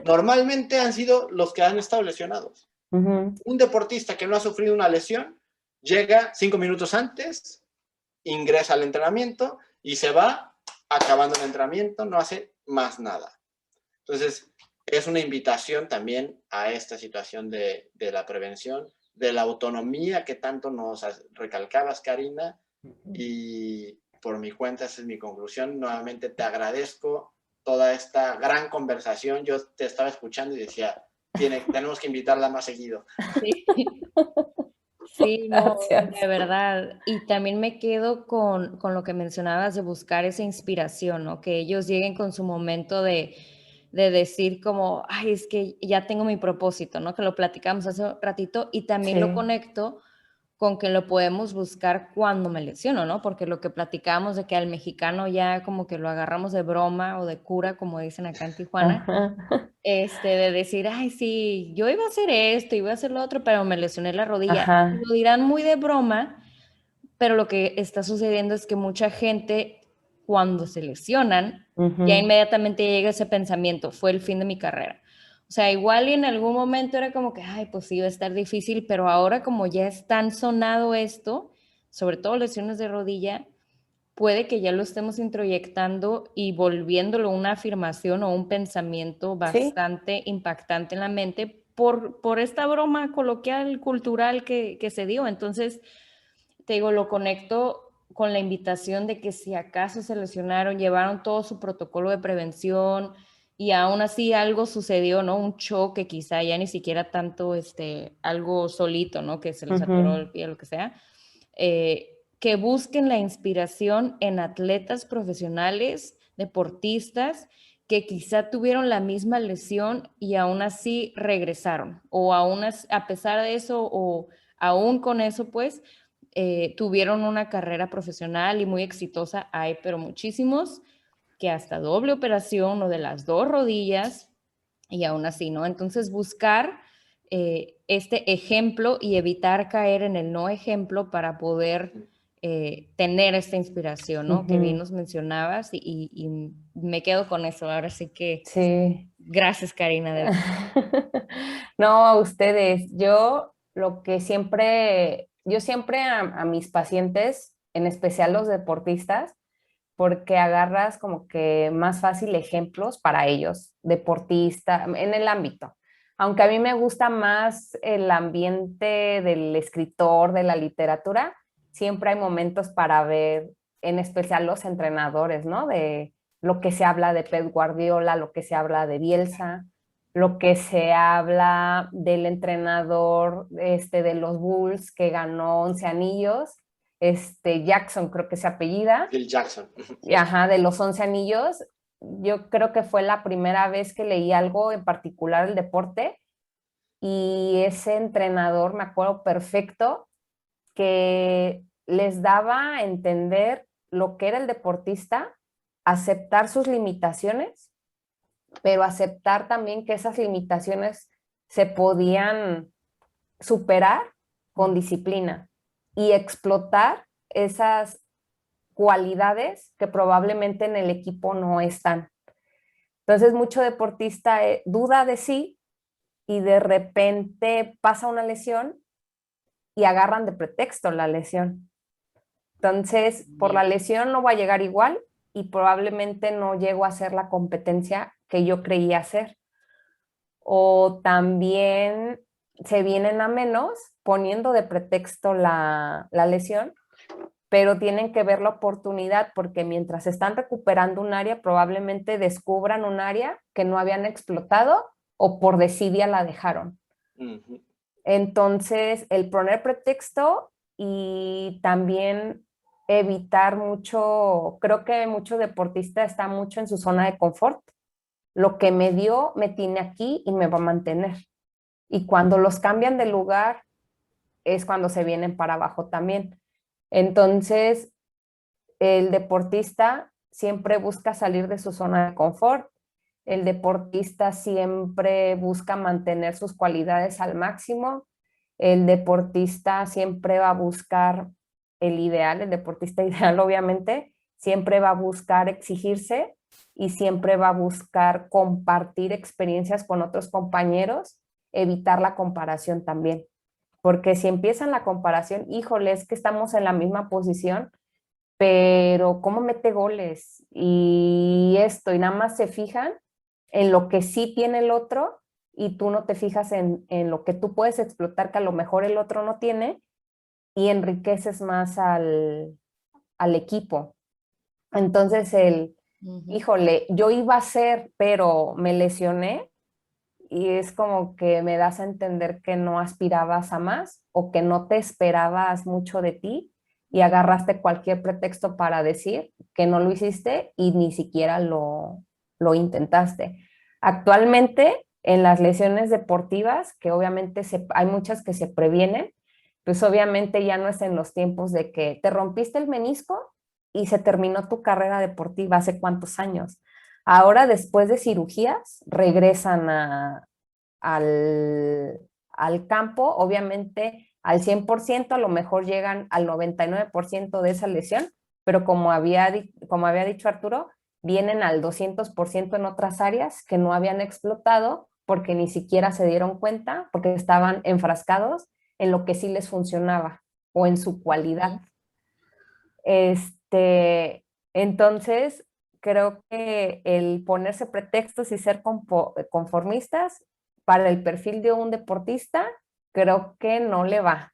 Normalmente han sido los que han estado lesionados. Un deportista que no ha sufrido una lesión llega 5 minutos antes, ingresa al entrenamiento y se va acabando el entrenamiento, no hace más nada. Entonces, es una invitación también a esta situación de la prevención, de la autonomía que tanto nos recalcabas, Karina, y por mi cuenta esa es mi conclusión. Nuevamente te agradezco toda esta gran conversación. Yo te estaba escuchando y decía, tenemos que invitarla más seguido. Sí. Sí, no, de verdad. Y también me quedo con lo que mencionabas de buscar esa inspiración, ¿no? Que ellos lleguen con su momento de decir como, ay, es que ya tengo mi propósito, ¿no? Que lo platicamos hace un ratito y también lo conecto con que lo podemos buscar cuando me lesiono, ¿no? Porque lo que platicamos de que al mexicano ya como que lo agarramos de broma o de cura, como dicen acá en Tijuana, de decir, ay, sí, yo iba a hacer esto, iba a hacer lo otro, pero me lesioné la rodilla. Lo dirán muy de broma, pero lo que está sucediendo es que mucha gente, cuando se lesionan, ya inmediatamente llega ese pensamiento, fue el fin de mi carrera. O sea, igual y en algún momento era como que, ay, pues sí, iba a estar difícil, pero ahora como ya es tan sonado esto, sobre todo lesiones de rodilla, puede que ya lo estemos introyectando y volviéndolo una afirmación o un pensamiento bastante impactante en la mente por esta broma coloquial, cultural que se dio. Entonces, te digo, lo conecto con la invitación de que si acaso se lesionaron, llevaron todo su protocolo de prevención y aún así algo sucedió, ¿no? Un choque quizá, ya ni siquiera tanto algo solito, ¿no? Que se les atoró el pie, lo que sea. Que busquen la inspiración en atletas profesionales, deportistas, que quizá tuvieron la misma lesión y aún así regresaron, o aún a pesar de eso, o aún con eso, pues, tuvieron una carrera profesional y muy exitosa. Hay, pero muchísimos que hasta doble operación o de las dos rodillas y aún así, ¿no? Entonces buscar este ejemplo y evitar caer en el no ejemplo para poder tener esta inspiración, ¿no? Que bien nos mencionabas y me quedo con eso. Ahora sí que gracias, Karina. No, a ustedes. Yo siempre a mis pacientes, en especial los deportistas, porque agarras como que más fácil ejemplos para ellos, deportista, en el ámbito. Aunque a mí me gusta más el ambiente del escritor, de la literatura, siempre hay momentos para ver, en especial los entrenadores, ¿no? De lo que se habla de Pep Guardiola, lo que se habla de Bielsa, lo que se habla del entrenador de los Bulls que ganó 11 anillos, Jackson creo que se apellida. Phil Jackson. Ajá, de los 11 anillos. Yo creo que fue la primera vez que leí algo en particular del deporte y ese entrenador, me acuerdo perfecto, que les daba a entender lo que era el deportista, aceptar sus limitaciones, pero aceptar también que esas limitaciones se podían superar con disciplina y explotar esas cualidades que probablemente en el equipo no están. Entonces, mucho deportista duda de sí y de repente pasa una lesión y agarran de pretexto la lesión. Entonces, por la lesión no va a llegar igual y probablemente no llego a hacer la competencia que yo creía hacer. O también se vienen a menos poniendo de pretexto la lesión, pero tienen que ver la oportunidad porque mientras están recuperando un área, probablemente descubran un área que no habían explotado o por desidia la dejaron. Uh-huh. Entonces, el poner pretexto y también evitar mucho, creo que mucho deportista está mucho en su zona de confort. Lo que me dio, me tiene aquí y me va a mantener. Y cuando los cambian de lugar, es cuando se vienen para abajo también. Entonces, el deportista siempre busca salir de su zona de confort. El deportista siempre busca mantener sus cualidades al máximo. El deportista siempre va a buscar el ideal, el deportista ideal obviamente, siempre va a buscar exigirse y siempre va a buscar compartir experiencias con otros compañeros, evitar la comparación también. Porque si empiezan la comparación, híjole, es que estamos en la misma posición, pero ¿cómo mete goles? Y esto, y nada más se fijan en lo que sí tiene el otro y tú no te fijas en lo que tú puedes explotar que a lo mejor el otro no tiene y enriqueces más al equipo. Entonces híjole, yo iba a ser, pero me lesioné y es como que me das a entender que no aspirabas a más o que no te esperabas mucho de ti y agarraste cualquier pretexto para decir que no lo hiciste y ni siquiera lo intentaste. Actualmente, en las lesiones deportivas, que obviamente hay muchas que se previenen, pues obviamente ya no es en los tiempos de que te rompiste el menisco y se terminó tu carrera deportiva hace cuántos años. Ahora, después de cirugías, regresan al campo, obviamente al 100%, a lo mejor llegan al 99% de esa lesión, pero como había dicho Arturo, vienen al 200% en otras áreas que no habían explotado porque ni siquiera se dieron cuenta, porque estaban enfrascados en lo que sí les funcionaba o en su cualidad. Entonces, creo que el ponerse pretextos y ser conformistas para el perfil de un deportista, creo que no le va.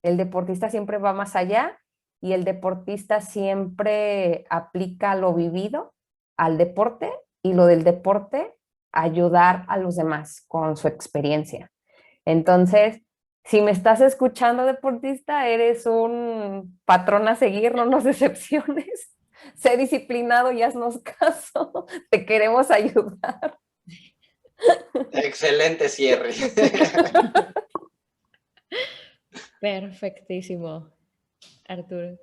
El deportista siempre va más allá y el deportista siempre aplica lo vivido al deporte y lo del deporte ayudar a los demás con su experiencia. Entonces, si me estás escuchando, deportista, eres un patrón a seguir, no nos decepciones. Sé disciplinado y haznos caso. Te queremos ayudar. Excelente cierre. Perfectísimo, Arturo.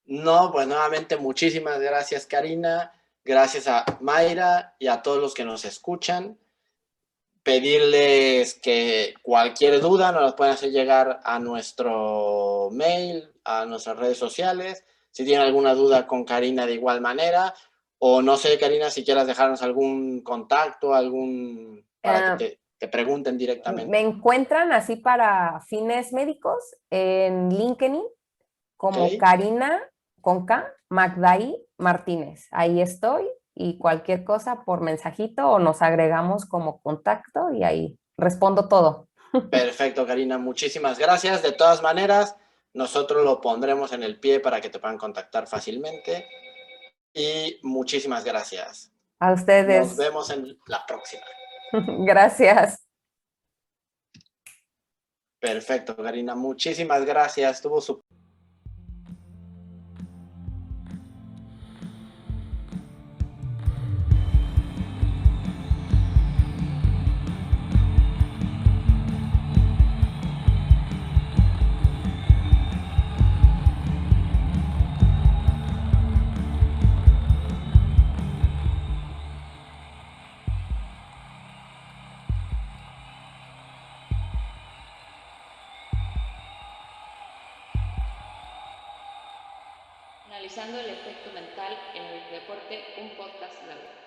No, pues nuevamente muchísimas gracias, Karina. Gracias a Mayra y a todos los que nos escuchan. Pedirles que cualquier duda nos las pueden hacer llegar a nuestro mail, a nuestras redes sociales. Si tienen alguna duda con Karina de igual manera. O no sé, Karina, si quieras dejarnos algún contacto, para que te pregunten directamente. Me encuentran así para fines médicos en LinkedIn como Karina con K, Magday Martínez. Ahí estoy y cualquier cosa por mensajito o nos agregamos como contacto y ahí respondo todo. Perfecto, Karina. Muchísimas gracias. De todas maneras, nosotros lo pondremos en el pie para que te puedan contactar fácilmente. y muchísimas gracias. A ustedes. Nos vemos en la próxima. Gracias. Perfecto, Karina. Muchísimas gracias. Estuvo súper. Analizando el efecto mental en el deporte, un podcast de la